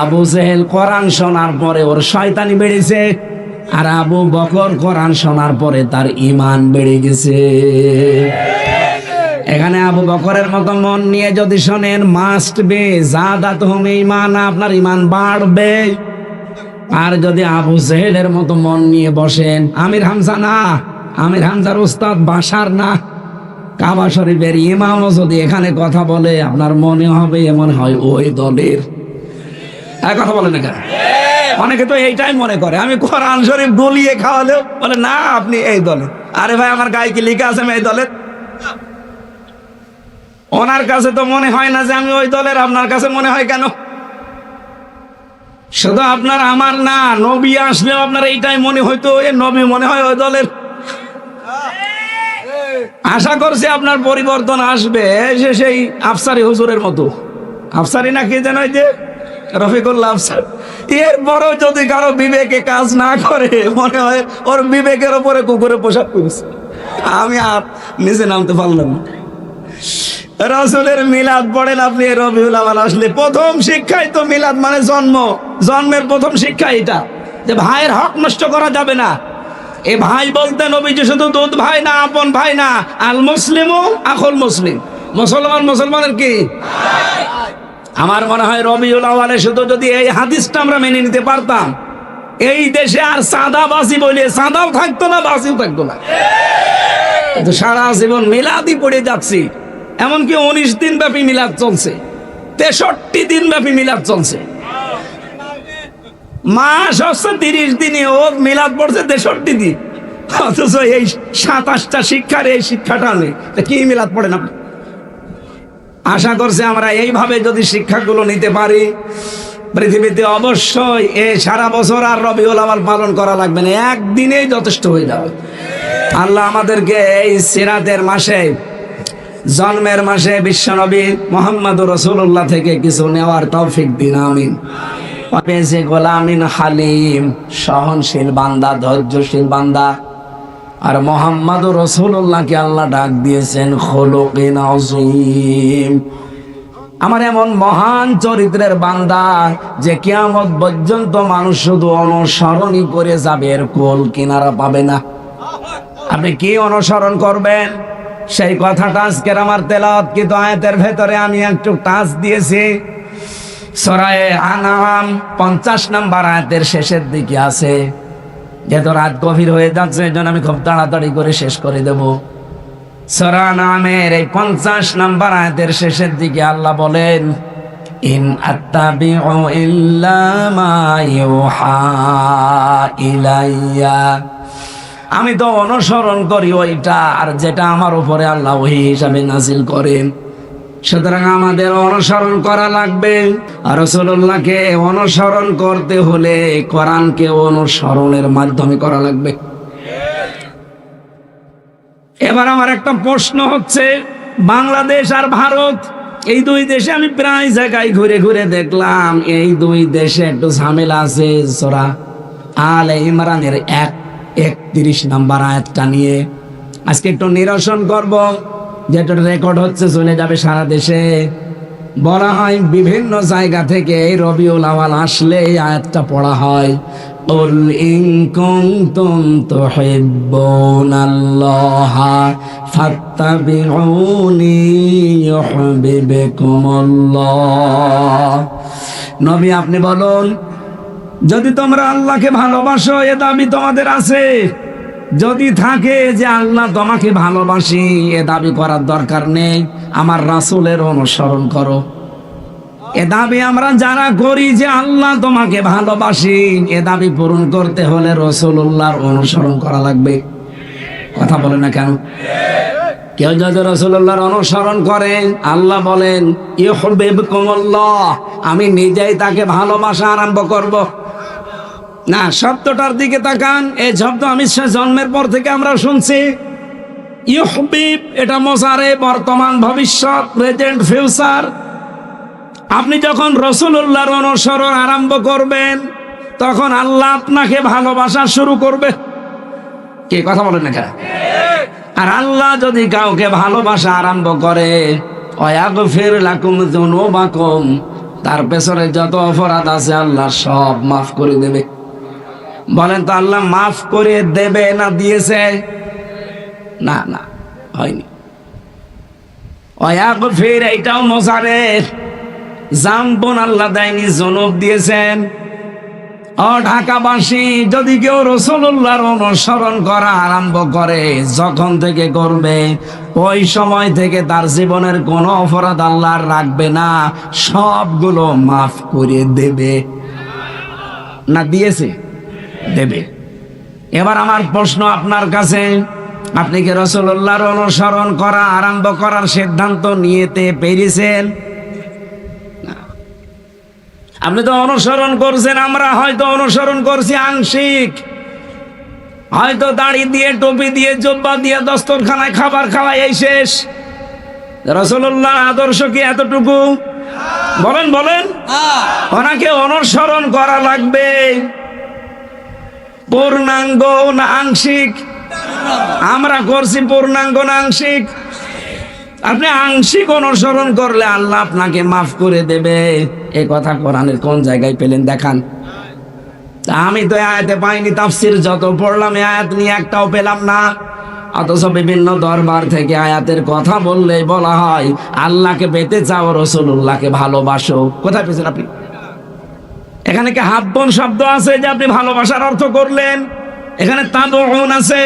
আবু জেহেল কোরআন শোনার পরে ওর শয়তানি বেড়েছে, আর আবু বকর কোরআন শোনার পরে তার ঈমান বেড়ে গেছে। এখানে আবু বকরের মতো মন নিয়ে যদি শোনেন, মাস্ট বি যাদাতুহুম ঈমানা, আপনার ঈমান বাড়বে। আর যদি আবু জেহেলের মতো মন নিয়ে বসেন, আমির হামজা না, আমির হামজার উস্তাদ বাশার না, কাবা শরীফের ইমামও যদি এখানে কথা বলে, আপনার মনে হবে এমন হয় ওই দলের। কথা বলে না কেন? অনেকে তো এইটাই মনে করে, আমি কোরআন শরীফ গলিয়ে খাওয়ালেও বলে না আপনি এই দলে। আরে ভাই, আমার গায়ে কি লেখা আছে আমি এই দলের? ওনার কাছে তো মনে হয় না যে আমি ওই দলের, আপনার কাছে মনে হয় কেন? শুধু আপনার আমার না, নবী আসলেও আপনার এইটাই মনে হইতো, এ নবী মনে হয় ওই দলের। আশা করছি আপনার পরিবর্তন আসবে, সেই আফসারি হুজুরের মতো। আফসারি না কি যেন, যে রফিকুল্লাহ আফসার। এরপরও যদি কারো বিবেকে কাজ না করে, মনে হয় ওর বিবেকের ওপরে কুকুরে পোশাক করেছে। আমি আর নিচে নামতে পারলাম না। রাসূলের মিলাদ পড়েন আপনি, রবিউল আউয়াল আসলে প্রথম শিক্ষাই তো মিলাদ মানে জন্ম। জন্মের প্রথম শিক্ষা এটা যে ভাইয়ের হক নষ্ট করা যাবে না। এ ভাই বলতে নবীজি শুধু দুধ ভাই না, আপন ভাই না, আল মুসলিমু আখুল মুসলিম। মুসলমান মুসলমানের কি? আমার মনে হয় রবিউল আউয়ালে শুধু যদি এই হাদিসটা আমরা মেনে নিতে পারতাম, এই দেশে আর সাদাবাসী বলে সাদাও থাকতো না, বাসিও থাকতো না। কিন্তু সারা জীবন মিলাদই পড়ে যাচ্ছি, এমনকি 19 দিন ব্যাপী মিলাদ চলছে, 63 দিন ব্যাপী মিলাদ চলছে। মাস হচ্ছে 30 দিনে, ও মিলাদ পড়ছে 63 দিন, অথচ এই 27টা শিক্ষার এই শিক্ষাটা নেই। কি মিলাদ পড়েন আপনি? আশা করছি আমরা এইভাবে যদি শিক্ষাগুলো নিতে পারি, পৃথিবীতে অবশ্যই সারা বছর আর রবিউল আউয়াল পালন করা লাগবে না, একদিনেই যথেষ্ট হয়ে যাবে। আল্লাহ আমাদেরকে এই সিরাতের মাসে, জন্মের মাসে বিশ্বনবী মুহাম্মদুর রাসূলুল্লাহ থেকে কিছু নেওয়ার তৌফিক দিন, আমিন। পেয়েছে গোলামিন হালিম, সহনশীল বান্দা, ধৈর্যশীল বান্দা। আর মুহাম্মদুর রাসূলুল্লাহকে আল্লাহ ডাক দিয়েছেন খুলুকিন আযীম, আমার এমন মহান চরিত্রের বান্দা যে কিয়ামত পর্যন্ত মানুষ শুধু অনুসরণই করে যাবে, এর কোল কিনারা পাবে না। আপনি কি অনুসরণ করবেন সেই কথাটা আজকের আমার তেলাওয়াতকৃত আয়াতের ভেতরে আমি একটু টাচ দিয়েছি। সূরা আনআম 50 নম্বর আয়াতের শেষের দিকে আছে। যেহেতু রাত গভীর হয়ে যাচ্ছে, এই জন্য আমি খুব তাড়াতাড়ি করে শেষ করে দেব। সূরা আনআমের এই 50 নম্বর আয়াতের শেষের দিকে আল্লাহ বলেন, ইন আত্তাবিউ ইল্লা মা ইউহা ইলাইয়া, আমি তো অনুসরণ করি ওইটা আর যেটা আমার উপরে আল্লাহ ওহী হিসাবে নাজিল করেন। সুতরাং আমাদের অনুসরণ করা লাগবে। আর রাসূলুল্লাহকে অনুসরণ করতে হলে কোরআনকে অনুসরণের মাধ্যমে করা লাগবে। এবার আমার একটা প্রশ্ন হচ্ছে, বাংলাদেশ আর ভারত, এই দুই দেশে আমি প্রায় জায়গায় ঘুরে ঘুরে দেখলাম এই দুই দেশে একটু ঝামেলা আছে। সূরা আলে ইমরানের 31 নম্বর আয়াতটা নিয়ে আজকে একটু নিরসন করব, যেটা রেকর্ড হচ্ছে, চলে যাবে সারা দেশে। বলা হয় বিভিন্ন জায়গা থেকে এই রবিউল আউয়াল আসলে এই আয়াতটা পড়া হয়, কুল ইন কুনতুম তুহিব্বুনাল্লাহা ফাত্তাবিউনি ইউহিব্বুকুমুল্লাহ। নবী আপনি বলুন, যদি তোমরা আল্লাহকে ভালোবাসো, এ দাবি তোমাদের আছে, যদি থাকে যে আল্লাহ তোমাকে ভালোবাসি, এ দাবি করার দরকার নেই, আমার রাসূলের অনুসরণ করো। এ দাবি আমরা যারা করি যে আল্লাহ তোমাকে ভালোবাসি, এ দাবি পূরণ করতে হলে রাসূলুল্লাহর অনুসরণ করা লাগবে। কথা বলে না কেন? কেউ যদি রাসূলুল্লাহর অনুসরণ করে, আল্লাহ বলেন ইউহিব্বুকুমুল্লাহ, আমি নিজেই তাকে ভালোবাসা আরম্ভ করব। না, শব্দটার দিকে তাকান। এই শব্দ আমি জন্মের পর থেকে আমরা শুনছি। ইউহিব, এটা মুজারে, বর্তমান, ভবিষ্যৎ, প্রেজেন্ট, ফিউচার। আপনি যখন রাসূলুল্লাহর অনুসরণ আরম্ভ করবেন, তখন আল্লাহ আপনাকে ভালোবাসা শুরু করবে। কি কথা বলেন না কেন? আর আল্লাহ যদি কাউকে ভালোবাসা আরম্ভ করে, ওয়াগফির লাকুম যুনুবাকুম, তার পেছনে যত অপরাধ আছে আল্লাহ সব মাফ করে দেবে। বলেন তো আল্লাহ মাফ করে দেবে না দিয়েছে? না, না, হয়নি। ওয়াগফির এইটাও মুজারের, জামবন আল্লাহ দেয়নি, জুনুব দিয়েছেন। ও ঢাকাবাসী, যদি কেউ রাসূলুল্লাহর অনুসরণ করা আরম্ভ করে, যখন থেকে করবে ওই সময় থেকে তার জীবনের কোনো অপরাধ আল্লাহ রাখবে না, সবগুলো মাফ করে দেবে। না দিয়েছে? দেবে। এবার আমার প্রশ্ন আপনার কাছে, আপনি কি রাসূলুল্লাহর অনুসরণ করা আরম্ভ করার সিদ্ধান্ত নিতে পেরেছেন? আপনি তো অনুসরণ করছেন, আমরা হয়তো অনুসরণ করছি আংশিক, হয়তো দাড়ি দিয়ে, টুপি দিয়ে, জুব্বা দিয়ে, দস্তরখানায় খাবার খাওয়া, এই শেষ। রাসূলুল্লাহর আদর্শ কি এতটুকু? বলেন বলেন। ওনাকে অনুসরণ করা লাগবে পূর্ণাঙ্গ না আংশিক? আমরা করছি পূর্ণাঙ্গ না আংশিক? আপনি আংশিক অনুসরণ করলে আল্লাহ আপনাকে মাফ করে দেবে, এই কথা কোরআনের কোন জায়গায় পেলেন দেখান। আমি তো আয়াতে পাইনি, তাফসীর যত পড়লাম এই আয়াত নিয়ে একটাও পেলাম না। অথচ বিভিন্ন দরবার থেকে আয়াতের কথা বললেই বলা হয় আল্লাহকে পেতে চাও, রাসূলুল্লাহকে ভালোবাসো। কোথায় পেয়েছেন আপনি? এখানে কি হাব্বন শব্দ আছে যে আপনি ভালোবাসার অর্থ করলেন? এখানে তাবউন আছে,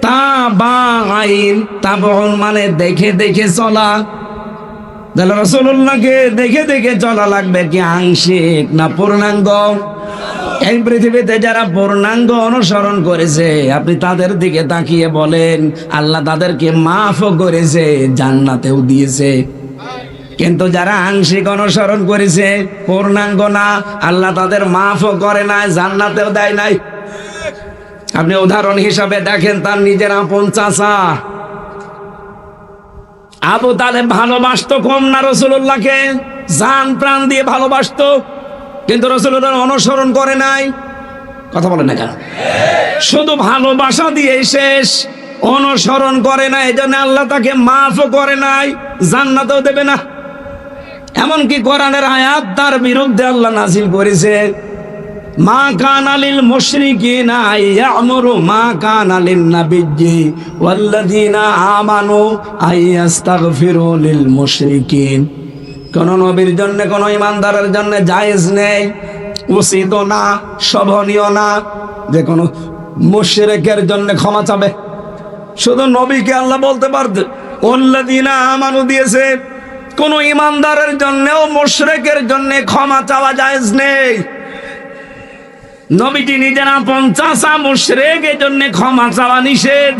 তাবাইন, তাবউন মানে দেখে দেখে চলা। তাহলে রাসূলুল্লাহকে দেখে দেখে চলা লাগবে কি আংশিক না পূর্ণাঙ্গ? এই পৃথিবীতে যারা পূর্ণাঙ্গ অনুসরণ করেছে আপনি তাদের দিকে তাকিয়ে বলেন আল্লাহ তাদেরকে মাফও করেছে, জান্নাতেও দিয়েছে। কিন্তু যারা আংশিক অনুসরণ করেছে, পূর্ণাঙ্গ না, আল্লাহ তাদের মাফও করে নাই, জান্নাতেও দেয় নাই। আপনি উদাহরণ হিসাবে দেখেন তার নিজের আপন চাচা আবু তালেব ভালোবাসতো কম না রাসূলুল্লাহকে? জান প্রাণ দিয়ে ভালোবাসতো, কিন্তু রাসূলুল্লাহ অনুসরণ করে নাই। কথা বলেন না কেন? শুধু ভালোবাসা দিয়ে শেষ, অনুসরণ করে নাই, এজন্য আল্লাহ তাকে মাফও করে নাই, জান্নাতও দেবে না। এমনকি কোরআনের আয়াত তার বিরুদ্ধে আল্লাহ নাযিল করেছে, মা কানা লিল মুশরিকিনা ইয়ামুরু মা কানা লিন নাবিয়্যি ওয়াল্লাযীনা আমানু আইয়াস্তাগফিরু লিল মুশরিকিন। কোন নবীর জন্য, কোন ইমানদারের জন্য জায়েজ নেই, উচিত না, শোভনীয় না যে কোন মুশরিকের জন্য ক্ষমা চাবে। শুধু নবীকে আল্লাহ বলতে পারতেন ওয়াল্লাযীনা আমানু দিয়েছে, কোন ইমানদারের জন্যও মুশরিকের জন্য ক্ষমা চাওয়া জায়েজ নেই। নবীজি নিজের আপন চাচা মুশরিক, এজন্য ক্ষমা চাওয়া নিষেধ।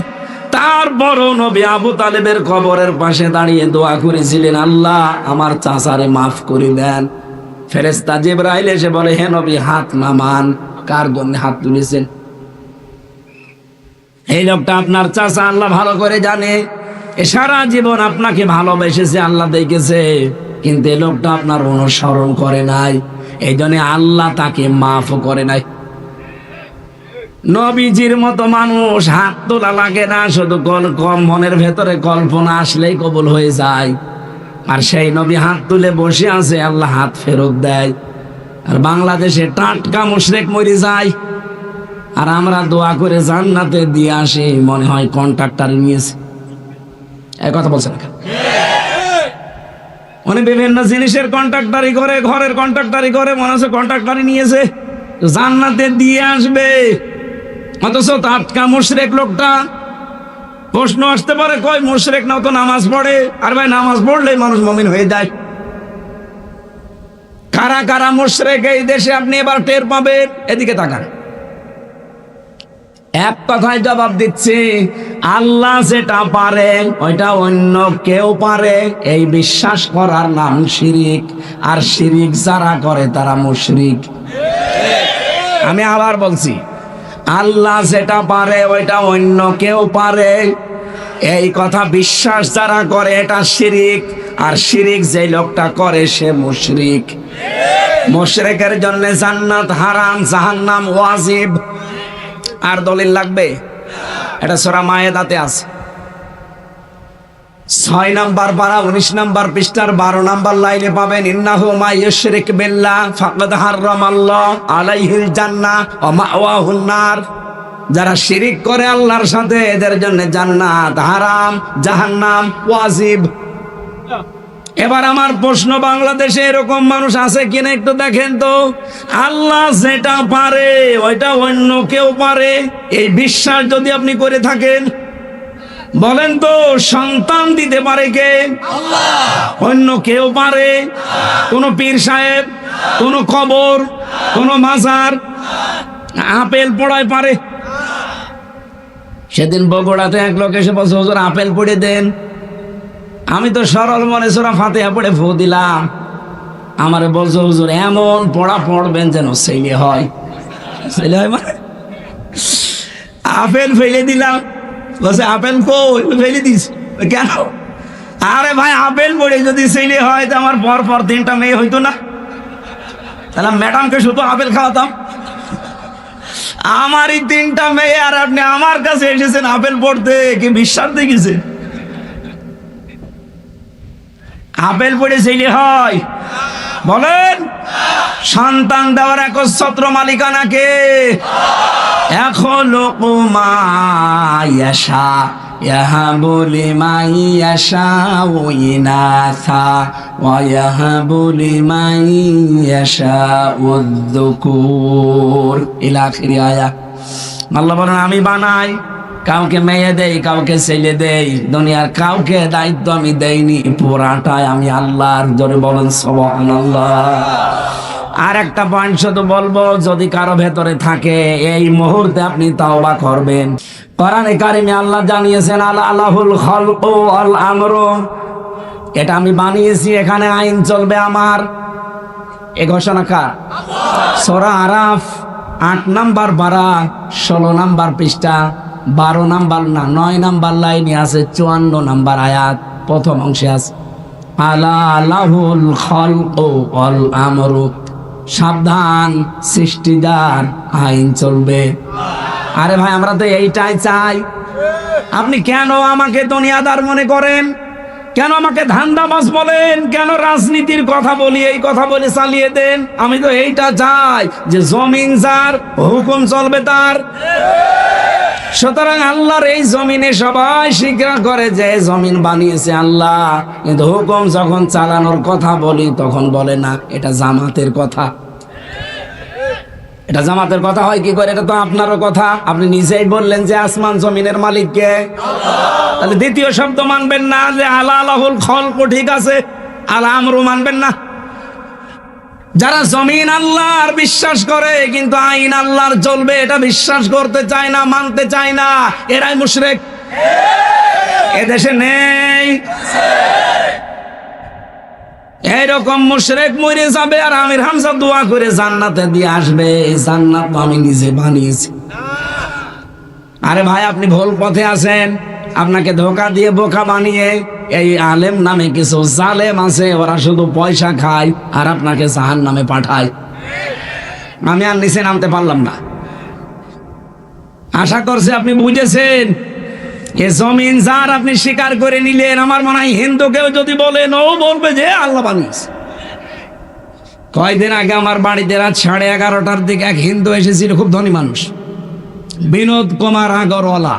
তারপরও নবী আবু তালেবের কবরের পাশে দাঁড়িয়ে দোয়া করেছিলেন, আল্লাহ আমার চাচারে মাফ করে দেন। ফেরেশতা জিবরাইল এসে বলে, হে নবী হাত নামান। কার জন্য হাত তুলেছেন? এই লোকটা আপনার চাচা, আল্লাহ ভালো করে জানে। এ সারা জীবন আপনাকে ভালোবেসেছে, আল্লাহ দেখেছে, কিন্তু এই লোকটা আপনার অনুসরণ করে নাই, এই জন্য আল্লাহ তাকে মাফ করে নাই। নবীজির মতো মানুষ হাত তোলা লাগে না, শুধু কম মনের ভেতরে কল্পনা আসলেই কবুল হয়ে যায়। আর সেই নবী হাত তুলে বসে আছে, আল্লাহ হাত ফেরত দেয়। আর বাংলাদেশে টাটকা মুশরিক মরে যায়, আর আমরা দোয়া করে জান্নাতে দিয়ে আসি, মনে হয় কন্ট্রাক্টর নিয়েছে। এই কথা বলছেন না? উনি বিভিন্ন জিনিসের কন্ট্রাক্টরি করে, ঘরের কন্ট্রাক্টরি করে, মনে হচ্ছে কন্ট্রাক্টরি নিয়েছে, জান্নাতে দিয়ে আসবে। অথচ টাটকা মুশরিক লোকটা। প্রশ্ন আসতে পারে, কই মুশরিক না তো নামাজ পড়ে? আর ভাই নামাজ পড়লেই মানুষ মুমিন হয়ে যায়। কারা কারা মুশরিক এই দেশে আপনি এবার টের পাবেন। এদিকে তাকান। এক কথায় জবাব দিচ্ছি, আল্লাহ যেটা পারে ওইটা অন্য কেউ পারে, এই বিশ্বাস করার নাম শিরিক। আর শিরিক যারা করে তারা মুশরিক। আমি আবার বলছি, আল্লাহ যেটা পারে ওইটা অন্য কেউ পারে, এই কথা বিশ্বাস যারা করে এটা শিরিক। আর শিরিক যে লোকটা করে সে মুশরিক। মুশরিকের জন্য জান্নাত হারাম, জাহান্নাম ওয়াজিব। আর দলিল লাগবে? এটা সূরা মায়েদাতে আছে, 6 নম্বর পারা 19 নম্বর পৃষ্ঠার 12 নম্বর লাইনে পাবেন, ইন্নাহু মা ইউশরিক বিল্লাহ ফাকাদ হারামাল্লাহু আলাইহিল জান্নাহ ওয়া মাওয়াহুন নার। যারা শিরিক করে আল্লাহর সাথে এদের জন্য জান্নাত হারাম, জাহান্নাম ওয়াজিব। এবার আমার প্রশ্ন, বাংলাদেশে এরকম মানুষ আছে কিনা একটু দেখেন তো। আল্লাহ যেটা পারে ওইটা অন্য কেউ পারে, এই বিশ্বাস যদি আপনি করে থাকেন, বলেন তো সন্তান দিতে পারে কে? আল্লাহ। অন্য কেউ পারে? কোন পীর সাহেব, কোন কবর, কোন মাজার? আপেল পড়ায় পারে? সেদিন বগুড়াতে এক লোক এসে বলছে, হুজুর আপেল পড়ে দেন। আমি তো সরল মনে সূরা ফাতিহা পড়ে ফু দিলাম। আমারে বলছে, হুজুর এমন পড়া পড়বেন যেন ছেলে হয়। ছেলে হয় মানে? আপেল ফেলে দিলাম। বলছে আপেল কই? ফেলে দিস কেন? আরে ভাই আপেল পড়ে যদি ছেলে হয় তো আমার পর পর 3টা মেয়ে হইতো না? তাহলে ম্যাডামকে শুধু আপেল খাওয়াতাম। আমারই 3টা মেয়ে, আর আপনি আমার কাছে এসেছেন আপেল পড়তে, কি বিশ্বাস দেখেছেন? আপেল পড়ে ছেলে হয়? বলেন। সন্তান দেওয়ার একচ্ছত্র মালিকানা কে? ইয়াখলুকু মা ইয়াশা ইয়াহাবু লিমান ইয়াশাউ ইনাসা ওয়া ইয়াহাবু লিমান ইয়াশাউ যুকুর ইলা আখির আয়াত। আল্লাহ বলেন আমি বানাই, কাউকে মেয়ে দেই, কাউকে ছেলে দেই, দুনিয়ার কাউকে দায়িত্ব আমি দেইনি, পুরাটাই আমি আল্লাহর। জোরে বলেন সুবহানাল্লাহ। আর একটা পয়েন্ট শুধু বলবো, যদি কারো ভেতরে থাকে এই মুহূর্তে আপনি তাওবা করবেন। কোরআনে কারিমে আল্লাহ জানিয়েছেন আলাহুল খালকু ওয়াল আমরু, এটা আমি বানিয়েছি, এখানে আইন চলবে আমার। এই ঘোষণা কার? সূরা আরাফ 8 নাম্বার পারা 16 নাম্বার পৃষ্ঠা 12 নাম্বার না 9 নাম্বার লাইনে আছে 54 নাম্বার আয়াত প্রথম অংশে আছে আলাহুল খালকু ওয়াল আমরু। সাবধান, সৃষ্টিদার আইন চলবে। আরে ভাই আমরা তো এইটাই চাই। আপনি কেন আমাকে দুনিয়াদার মনে করেন? কেন আমাকে ধান্দাবাজ বলেন? কেন রাজনীতির কথা বলি, এই কথা বলে চালিয়ে দেন? আমি তো এইটা চাই যে জমিন যার, হুকুম চলবে তার। সুতরাং আল্লাহর এই জমিনে সবাই স্বীকার করে যে জমিন বানিয়েছে আল্লাহ, কিন্তু হুকুম যখন চালানোর কথা বলি তখন বলে না এটা জামাতের কথা। এটা জামাতের কথা হয় কি করে? এটা তো আপনারও কথা। আপনি নিজেই বললেন যে আসমান জমিনের মালিক কে? তাহলে দ্বিতীয় শব্দ মানবেন না যে আলাহুল খালকু, ঠিক আছে, আল আমরু মানবেন না। যারা জমিন আল্লাহর বিশ্বাস করে কিন্তু আইন আল্লাহর চলবে এটা বিশ্বাস করতে চায় না, মানতে চায় না, এরাই মুশরিক। এদেশে নেই এইরকম মুশরিক মরে যাবে আর আমির হামজা দোয়া করে জান্নাতে দিয়ে আসবে। এই জান্নাত আমি নিজে বানিয়েছি। আরে ভাই আপনি ভুল পথে আছেন। আপনাকে ধোঁকা দিয়ে বোকা বানিয়ে এই আলেম নামে কিছু জালেম আছে, ওরা শুধু পয়সা খায় আর আপনাকে জাহান্নামে পাঠায়। আমি আর নিচে নামতে পারলাম না। আশা করছি আপনি বুঝেছেন। এ জমিন যার আপনি স্বীকার করে নিলেন। আমার মনে হয় হিন্দুকেও যদি বলেন ও বলবে যে আল্লাহ বানিয়েছে। কয়দিন আগে আমার বাড়িতে রাত 11:30টার দিকে এক হিন্দু এসেছিল, খুব ধনী মানুষ, বিনোদ কুমার আগরওয়ালা,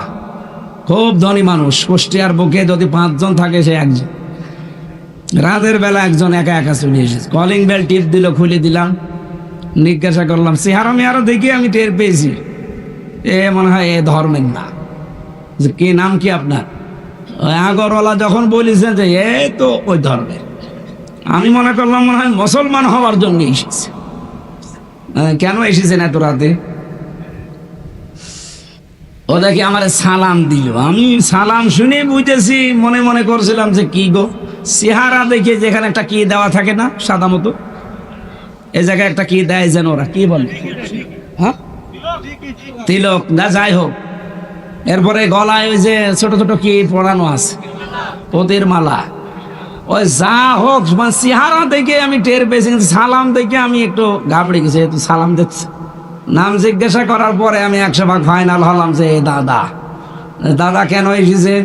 খুব ধনী মানুষ। কুষ্টিয়ার বুকে যদি 5 জন থাকে সে একজন। রাতের বেলা একজন একা একা চলে এসেছে। কলিং বেল টিপ দিল, খুলে দিলাম, জিজ্ঞাসা করলাম, চেহারা মেহারা দেখি আমি টের পেয়েছি এ মনে হয় এ ধর্মের না। যে কি নাম কি আপনার? আগরওয়ালা যখন বলেছেন যে এ তো ওই ধর্মের, আমি মনে করলাম মনে হয় মুসলমান হওয়ার জন্য এসেছে। কেন এসেছেন এত রাতে? ও দেখি আমার সালাম দিল। আমি সালাম শুনে বুঝেছি, মনে মনে করছিলাম যে কি গো, চেহারা দেখে যেখানে একটা কি দেওয়া থাকে না সাদা মতো, এই জায়গায় একটা কি দেয় যেন, ওরা কি বলে, হ্যাঁ তিলক না, যাই হোক। এরপরে গলায় ওই যে ছোট ছোট কি পরানো আছে, পতির মালা, ওই যা হোক চেহারা দেখে আমি টের পেয়েছি। সালাম দেখে আমি একটু ঘাবড়ে গেছি, একটু সালাম দিচ্ছে। নাম জিজ্ঞাসা করার পরে আমি 100 ভাগ ফাইনাল হলাম যে দাদা। দাদা কেন এসেছে?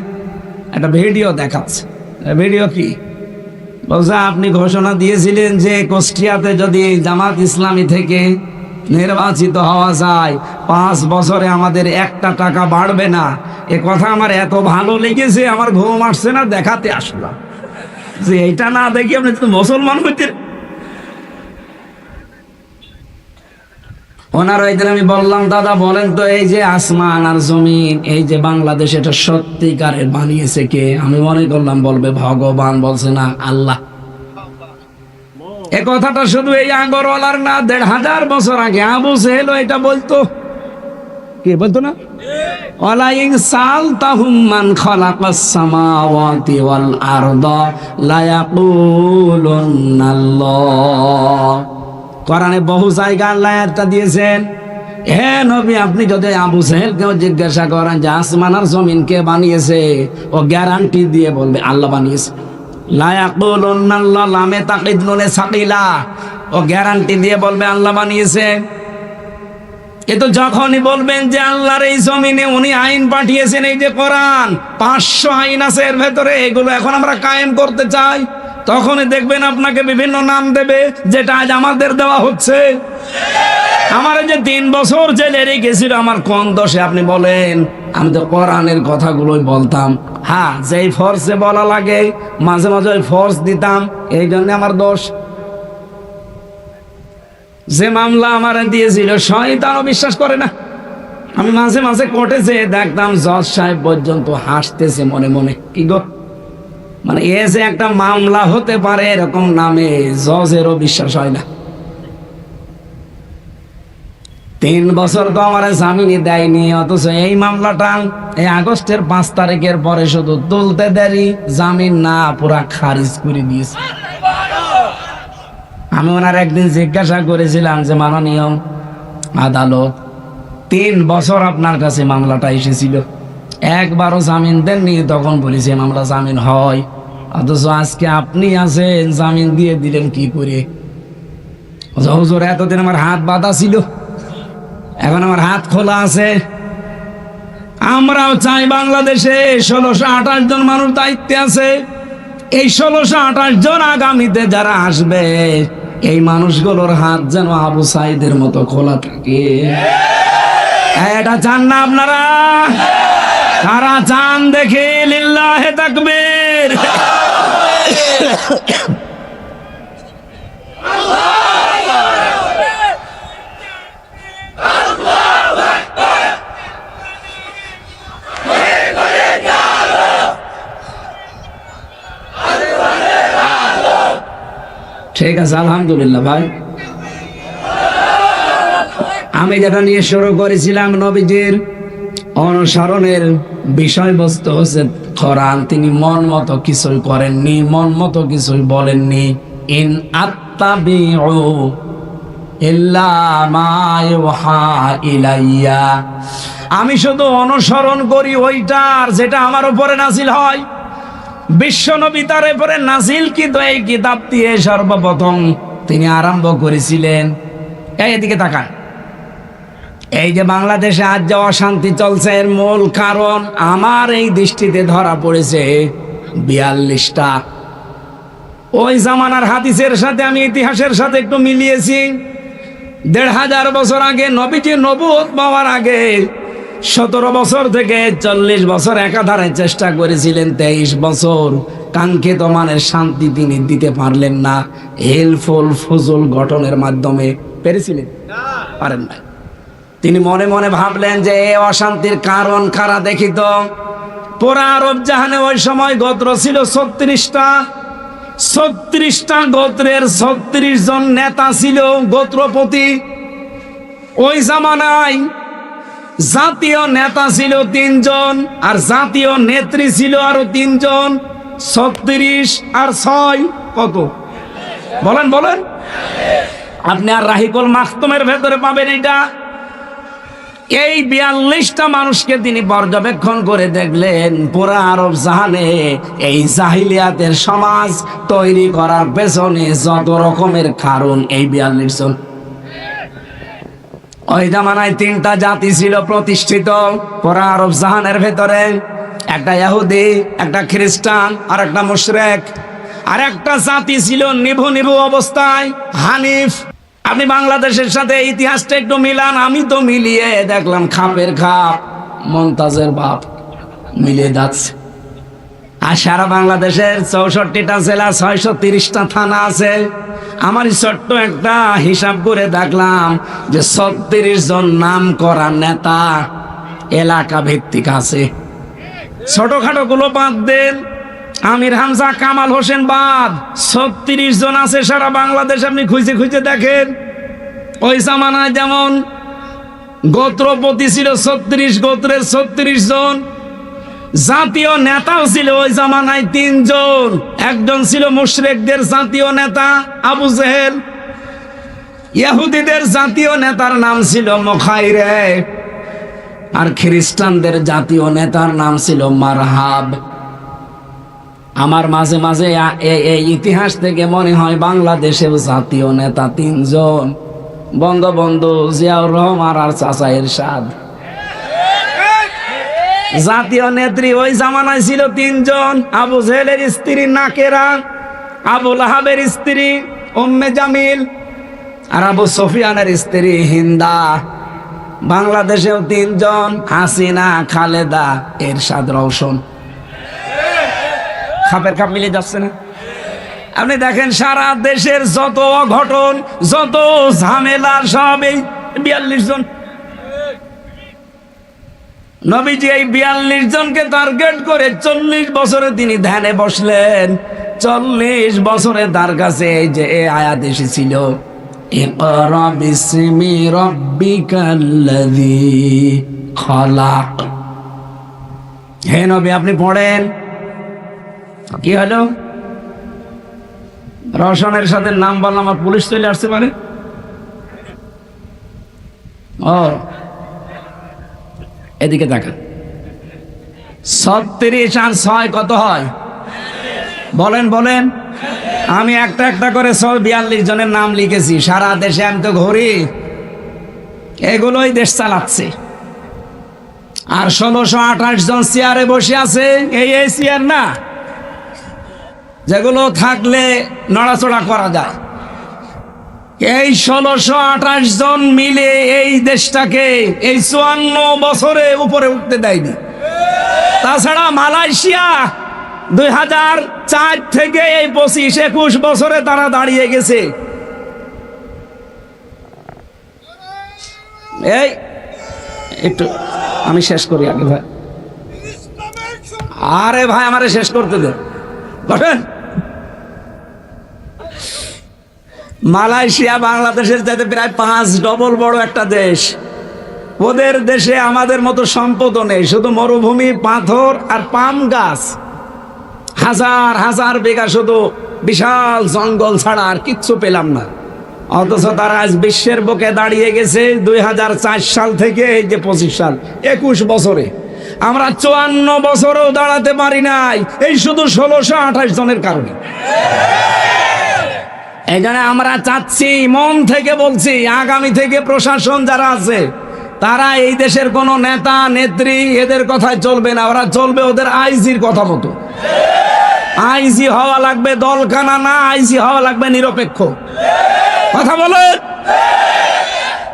একটা ভিডিও দেখাচ্ছে। ভিডিও কি বলছে, আপনি ঘোষণা দিয়েছিলেন যে কুষ্টিয়াতে যদি জামাত ইসলামী থেকে নির্বাচিত হওয়া যায় 5 বছরে আমাদের 1 টাকা বাড়বে না। এ কথা আমার এত ভালো লেগেছে, আমার ঘুম আসছে না, দেখাতে আসলাম যে এইটা না দেখি আপনি তো মুসলমান হইতে। ওনার ওইদিন আমি বললাম, দাদা বলেন তো এই যে আসমান আর জমিন, এই যে বাংলাদেশ, এটা সত্যিকারের বানিয়েছে কে? আমি মনে করলাম বলবে ভগবান, বলছে না আল্লাহ। এ কথাটা শুধু এই আগরওয়ালার না, 1500 বছর আগে আবু জেহেল এটা বলতো। কে বলতো না? ওয়ালাইন সালতাহুম মান খালাকাস সামাওয়াতি ওয়াল আরদা লা ইয়াকুলুনাল্লাহ। কোরআনে বহু জায়গা আল্লাহ এটা দিয়েছেন। হে নবী, আপনি যদি আবু জেহেলকেও জিজ্ঞাসা করেন যে আসমান আর জমিন কে বানিয়েছে, ও গ্যারান্টি দিয়ে বলবে আল্লাহ বানিয়েছে। লা ইয়াকুলুনাল্লাহ, লামে তাকিদ নুনে সাকিলা, ও গ্যারান্টি দিয়ে বলবে আল্লাহ বানিয়েছে। কিন্তু যখনই বলবেন যে আল্লাহর এই জমিনে উনি আইন পাঠিয়েছেন, এই যে কোরআন 500 আইন আছে এর ভেতরে, এগুলো এখন আমরা কায়েম করতে চাই, তখনই দেখবেন আপনাকে বিভিন্ন নাম দেবে, যেটা আজ আমাদের দেওয়া হচ্ছে। আমার যে 3 বছর জেলে রেখেছিল আমার কোন দোষে আপনি বলেন? আমি তো কোরআনের কথাগুলোই বলতাম। হ্যাঁ, যেই ফোর্সে বলা লাগে মাঝে মাঝে ওই ফোর্স দিতাম, এই জন্য আমার দোষ। যে মামলা আমার দিয়েছিল শয়তানও বিশ্বাস করে না। আমি মাঝে মাঝে কোর্টে যেয়ে দেখতাম জজ সাহেব পর্যন্ত হাসতেছে মনে মনে। কি গো, মানে এ যে একটা মামলা হতে পারে এরকম নামে জজেরও বিশ্বাস হয় না। 3 বছর তো আমার জামিনই দেয়নি, অথচ এই মামলাটা এই আগস্টের 5 তারিখের পরে শুধু তুলতে দেরি, জামিন না পুরা খারিজ করে দিয়েছে। আমি ওনার একদিন জিজ্ঞাসা করেছিলাম যে মাননীয় আদালত, 3 বছর আপনার কাছে মামলাটা এসেছিল, একবারও জামিন দেননি। তখন বলেছে মামলা জামিন হয়, অথচ আজকে আপনি আছেন, জামিন দিয়ে দিলেন কি করে? হুজুর, এতদিন আমার হাত বাঁধা ছিল, এখন আমার হাত খোলা আছে। আমরাও চাই বাংলাদেশে 1628 জন মানুষ দায়িত্বে আছে। এই 1628 জন আগামীতে যারা আসবে, এই মানুষগুলোর হাত যেন আবু সাইদের মতো খোলা থাকে। এটা চান না আপনারা? কারা চান দেখে লিল্লাহে তাকবীর। ঠিক আছে, আলহামদুলিল্লাহ ভাই। আমি যেটা নিয়ে শুরু করেছিলাম, নবীজির অনুসরণের বিষয়বস্তু হচ্ছে কোরআন। তিনি মন মতো কিছুই করেননি, মন মতো কিছুই বলেননি। ইন আত্তাবিউ ইল্লা মা ইউহা ইলাইয়া, আমি শুধু অনুসরণ করি ওইটার যেটা আমার উপরে নাজিল হয়। বিশ্বনবী তার উপরে নাজিল কিন্তু এই কিতাব দিয়ে সর্বপ্রথম তিনি আরম্ভ করেছিলেন। এদিকে তাকান, এই যে বাংলাদেশে আজ যে অশান্তি চলছে এর মূল কারণ আমার এই দৃষ্টিতে ধরা পড়েছে 42টা। ওই জামানার হাদিসের সাথে আমি ইতিহাসের সাথে একটু মিলিয়েছি। 1500 বছর আগে নবীজি নবুয়ত পাওয়ার আগে 17 বছর থেকে 40 বছর একাধারে চেষ্টা করেছিলেন। 23 বছর কাঙ্ক্ষিত মানের শান্তি তিনি দিতে পারলেন না। হেলফুল ফজল গঠনের মাধ্যমে পেরেছিলেন? পারেন নাই। তিনি মনে মনে ভাবলেন যে এই অশান্তির কারণ কারা দেখি তো। পুরা আরব জাহানে ওই সময় গোত্র ছিল 36টা। 36টা গোত্রের 36 জন নেতা ছিল, গোত্রপতি। ওই জামানায় জাতীয় নেতা ছিল 3 জন, আর জাতীয় নেত্রী ছিল আরো 3 জন। 36 আর 6 কত? বলেন বলেন। আপনি আর রাহিকুল মাখতুমের ভেতরে পাবেন এটা। এই 42টা মানুষকে তিনি পর্যবেক্ষণ করে দেখলেন পুরা আরব জাহানে এই জাহিলিয়াতের সমাজ তৈরি করার পেছনে যত রকমের কারণ এই 42 জন। ওই জামানায় 3টা জাতি ছিল প্রতিষ্ঠিত পুরা আরব জাহানের ভেতরে, একটা ইহুদি, একটা খ্রিস্টান, আর একটা মুশরিক। আর একটা জাতি ছিল নিভু নিভু অবস্থায়, হানিফ। আপনি বাংলাদেশের সাথে ইতিহাসটা একটু মিলান। আমি তো মিলিয়ে দেখলাম খাপের খাপ, মমতাজের বাপ মিলিয়ে যাচ্ছে। আর সারা বাংলাদেশের 64টা জেলা, 630টা থানা আছে। আমার ছোট্ট একটা হিসাব করে দেখলাম যে 36 জন নাম করা নেতা এলাকা ভিত্তিক আছে। ছোটখাটো গুলো বাদ দেন, আমির হামজা, কামাল হোসেন বাদ, 36 জন আছে সারা বাংলাদেশ। আপনি খুঁজে খুঁজে দেখেন। ওই জামানায় যেমন গোত্রপতি ছিল 36 গোত্রের 36 জন, জাতীয় নেতাও ছিল ওই জামানায় 3 জন। একজন ছিল মুশরিকদের জাতীয় নেতা আবু জেহেল, ইহুদিদের জাতীয় নেতার নাম ছিল মুখাইরে, আর খ্রিস্টানদের জাতীয় নেতার নাম ছিল মারহাব। আমার মাঝে মাঝে এই ইতিহাস থেকে মনে হয় বাংলাদেশের জাতীয় নেতা 3 জন, বঙ্গবন্ধু জিয়াউর রহমান আর চাচা এরশাদ। জাতীয় নেত্রী ওই জামানায় ছিল 3 জন, আবু জেহেলের স্ত্রী নাকেরা, আবু লাহাবের স্ত্রী উম্মে জামিল, আর আবু সুফিয়ানের স্ত্রী হিন্দা। বাংলাদেশেও 3 জন, হাসিনা, খালেদা, এরশাদ, রওশন। খাপের খাপ মিলে যাচ্ছে না? আপনি দেখেন সারা দেশের যত অঘটন, যত ঝামেলা সব এই 42 জন। নবীজি এই 42 জনকে টার্গেট করে 40 বছরে তিনি ধ্যানে বসলেন। 40 বছরে তার কাছে এই যে এই আয়াত এসেছিল, ইকরা বিসমি রাব্বিকাল্লাযী খলাক। হে নবী আপনি পড়েন। কি হলো? রওশনের সাথে নাম বললাম আর পুলিশ চলে আসছে মানে? ও এদিকে দেখেন, 36 আর 6 কত হয়? বলেন বলেন। আমি একটা একটা করে 42 জনের নাম লিখেছি। সারা দেশে আমি তো ঘুরি, এগুলোই দেশ চালাচ্ছে। আর 1628 জন চেয়ারে বসে আছে। এই চেয়ার না, যেগুলো থাকলে নড়াচড়া করা যায়। এই 1628 জন মিলে এই দেশটাকে এই 54 বছরে উপরে উঠতে দেয়নি। তাছাড়া মালয়েশিয়া 2004 থেকে এই 25-21 বছরে তারা দাঁড়িয়ে গেছে। এই একটু আমি শেষ করি আগে ভাই। আরে ভাই আমারে শেষ করতে দে। বলেন, মালয়েশিয়া বাংলাদেশের চাইতে প্রায় 5 ডবল বড় একটা দেশ। ওদের দেশে আমাদের মতো সম্পদও নেই, শুধু মরুভূমি, পাথর আর পাম গাছ। হাজার হাজার বিঘা শুধু বিশাল জঙ্গল ছাড়া আর কিচ্ছু পেলাম না। অথচ তারা আজ বিশ্বের বুকে দাঁড়িয়ে গেছে 2004 সাল থেকে এই যে 25 সাল, 21 বছরে। আমরা 54 বছরেও দাঁড়াতে পারি নাই, এই শুধু 1628 জনের কারণে। এই জন্য আমরা চাচ্ছি, মন থেকে বলছি, আগামী থেকে প্রশাসন যারা আছে তারা এই দেশের কোনো নেতা নেত্রী এদের কথায় চলবে না, ওরা চলবে ওদের আইজির কথা মতো। আইজি হওয়া লাগবে দলকানা না, আইজি হওয়া লাগবে নিরপেক্ষ। কথা বলেন।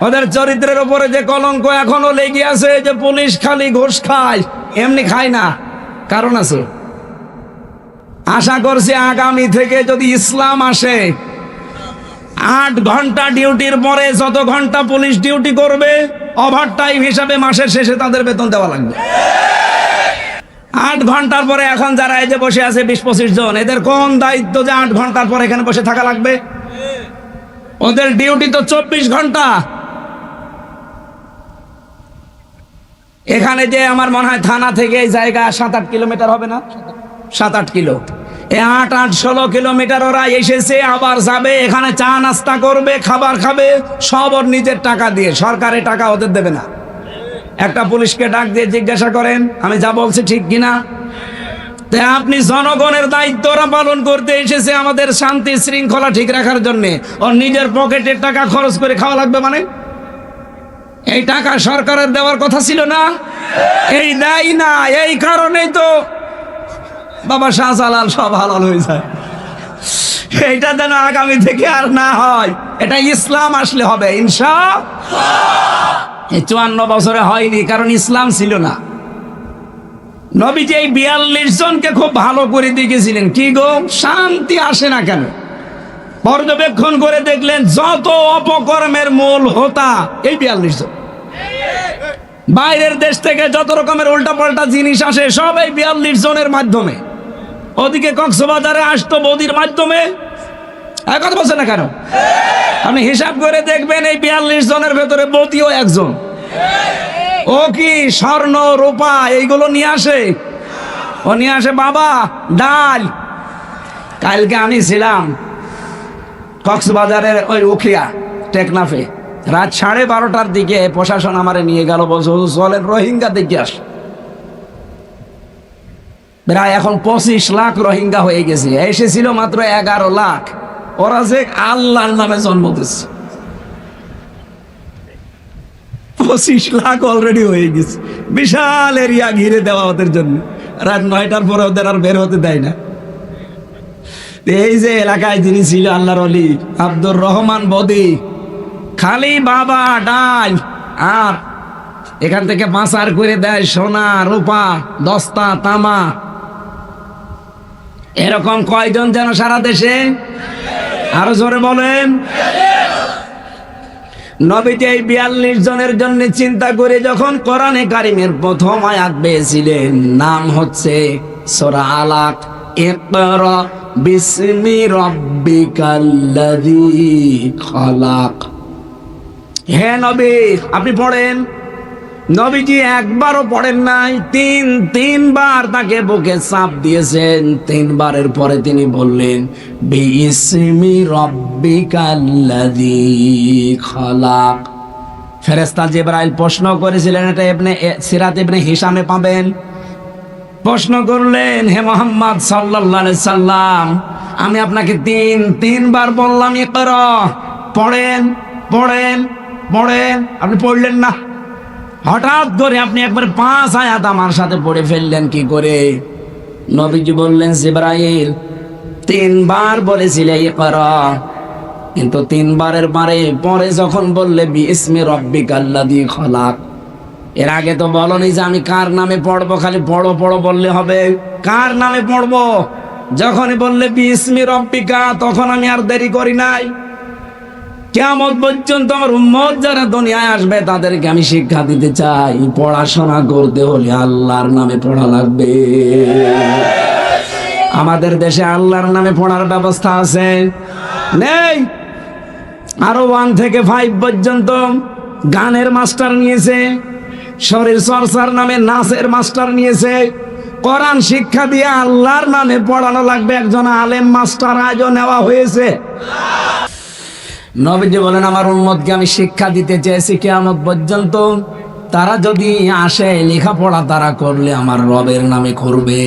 ওদের চরিত্রের উপরে যে কলঙ্ক এখনো লেগে আছে, যে পুলিশ খালি ঘুষ খায়, এমনি খায় না, কারণ আছে। আশা করছি আগামী থেকে যদি ইসলাম আসে, 8 ঘন্টা ডিউটির পরে যত ঘন্টা পুলিশ ডিউটি করবে ওভার টাইম হিসাবে মাসের শেষে তাদের বেতন দেওয়া লাগবে। 8 ঘন্টার পরে এখন যারা এই যে বসে আছে 20-25 জন, এদের কোন দায়িত্ব যে 8 ঘন্টার পরে এখানে বসে থাকা লাগবে? ওদের ডিউটি তো 24 ঘন্টা। এখানে যে আমার মনে হয় থানা থেকে এই জায়গা 7-8 কিলোমিটার হবে না? 7-8 কিলো। এই 8-16 কিলোমিটার ওরা এসেছে, আবার যাবে, এখানে চা নাস্তা করবে, খাবার খাবে, সব ওর নিজের টাকা দিয়ে, সরকারি টাকা ওদের দেবে না। একটা পুলিশকে ডাক দিয়ে জিজ্ঞাসা করেন আমি যা বলছি ঠিক কিনা। তাই আপনি জনগণের দায়িত্ব ওরা পালন করতে এসেছে আমাদের শান্তি শৃঙ্খলা ঠিক রাখার জন্য। ওর নিজের পকেটের টাকা খরচ করে খাওয়া লাগবে মানে? এই টাকা সরকারের দেওয়ার কথা ছিল না, এই দেয় না। এই কারণেই তো বাবা শাহজালাল সব হালাল হয়ে যায়। এইটা যেন আগামী থেকে আর না হয়, এটা ইসলাম আসলে হবে ইনশাআল্লাহ। এই 54 বছরে হয়নি, কারণ ইসলাম ছিল না। নবীজি এই 42 জনকে খুব ভালো করে দেখেছিলেন। কি গো, শান্তি আসে না কেন? পর্যবেক্ষণ করে দেখলেন যত অপকর্মের মূল হোতা এই 42 জন। বাইরের দেশ থেকে যত রকমের উল্টাপাল্টা জিনিস আসে সব এই 42 জনের মাধ্যমে। ওদিকে কক্সবাজারে আসতো বৌদির মাধ্যমে। কথা বলছে না কেন? আপনি হিসাব করে দেখবেন এই 42 জনের ভেতরে বৌদিও একজন। ও কি স্বর্ণ রূপা এইগুলো নিয়ে আসে? ও নিয়ে আসে বাবা ডাল। কালকে আমি ছিলাম কক্সবাজারের ওই উখিয়া টেকনাফে, রাত 12:30টার দিকে প্রশাসন আমারে নিয়ে গেল, বলছে চলেন রোহিঙ্গা দেখে আস। প্রায় এখন 25 লাখ রোহিঙ্গা হয়ে গেছে, এসেছিল মাত্র 11 লাখ। ওরা যে আল্লাহর নামে জন্ম দিচ্ছে, 25 লাখ অলরেডি হয়ে গেছে। বিশাল এরিয়া ঘিরে দেওয়া ওদের জন্য। রাত 9টার পরে ওদের আর বের হতে দেয় না। এই যে এলাকায় যিনি ছিল আল্লাহর ওলি আব্দুর রহমান বদি, খালি বাবা ডাল, আর এখান থেকে পাচার করে দেয় সোনা রূপা, দস্তা তামা। এরকম কয়জন যেন সারা দেশে? আরো জোরে বলেন। নবীজি এই 42 জনের জন্য চিন্তা করে যখন কোরআনে কারিমের প্রথম আয়াত পেয়েছিলেন, নাম হচ্ছে সূরা আলাক, ইকরা বিসমি রাব্বিকাল্লাযী খালাক। হে নবী, আপনি পড়েন। নবীজি একবারও পড়েন নাই, তিনবার তাকে বুকে চাপ দিয়েছেন। তিনবারের পরে তিনি বললেন বিসমি রাব্বিকাল্লাযী খালাক। ফেরেশতা জিবরাইল প্রশ্ন করেছিলেন, এটা সিরাত ইবনে হিশামে পাবেন। প্রশ্ন করলেন, হে মুহাম্মদ সাল্লাল্লাহু আলাইহি সাল্লাম, আমি আপনাকে তিনবার বললাম ইকরা, পড়েন পড়েন পড়েন, আপনি পড়লেন না। হঠাৎ করে আপনি একবার 5 আয়াত আমার সাথে পড়ে ফেললেন কি করে? নবীজি বললেন, জিবরাইল 3বার বলেছিলে ইকরা, কিন্তু 3বারের পরে যখন বললে বিসমি রাব্বিকাল্লাযী খালাক, এর আগে তো বলনি যে আমি কার নামে পড়বো, খালি পড়ো পড়ো বললে হবে। কার নামে পড়বো? যখনই বললে বিসমি রাব্বিকা, তখন আমি আর দেরি করি নাই। কিয়ামত পর্যন্ত আমার উম্মত যারা দুনিয়ায় আসবে তাদেরকে আমি শিক্ষা দিতে চাই, পড়াশোনা করতে হলে আল্লাহর নামে পড়া লাগবে। আমাদের দেশে আল্লাহর নামে পড়ার ব্যবস্থা আছে? নেই। আরো 1 থেকে 5 পর্যন্ত গানের মাস্টার নিয়েছে, শরীর চর্চার নামে নাচের মাস্টার নিয়েছে। কোরআন শিক্ষা দিয়ে আল্লাহর নামে পড়ানো লাগবে একজন আলেম মাস্টার আজও নেওয়া হয়েছে। নবীজি বলেন, আমার উম্মতকে আমি শিক্ষা দিতে চেয়েছি কিয়ামত পর্যন্ত তারা যদি আসে, লেখাপড়া তারা করলে আমার রবের নামে করবে।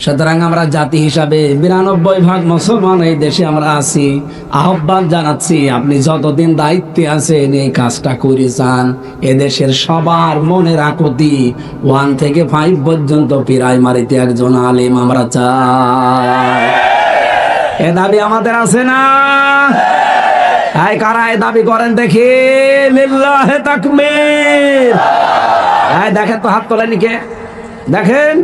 সুতরাং আমরা জাতি হিসাবে 92% মুসলমান এই দেশে আমরা আছি। আহ্বান জানাচ্ছি, আপনি যতদিন দায়িত্বে আছেন এই কাজটা করে যান। এদেশের সবার মনের আকুতি 1 থেকে 5 পর্যন্ত প্রাইমারিতে একজন আলেম আমরা চাই। এ দাবি আমাদের আছে না? কারা এ দাবি করেন দেখি? লিল্লাহে তাকবীর। দেখেন তো হাত তোলেন কে? দেখেন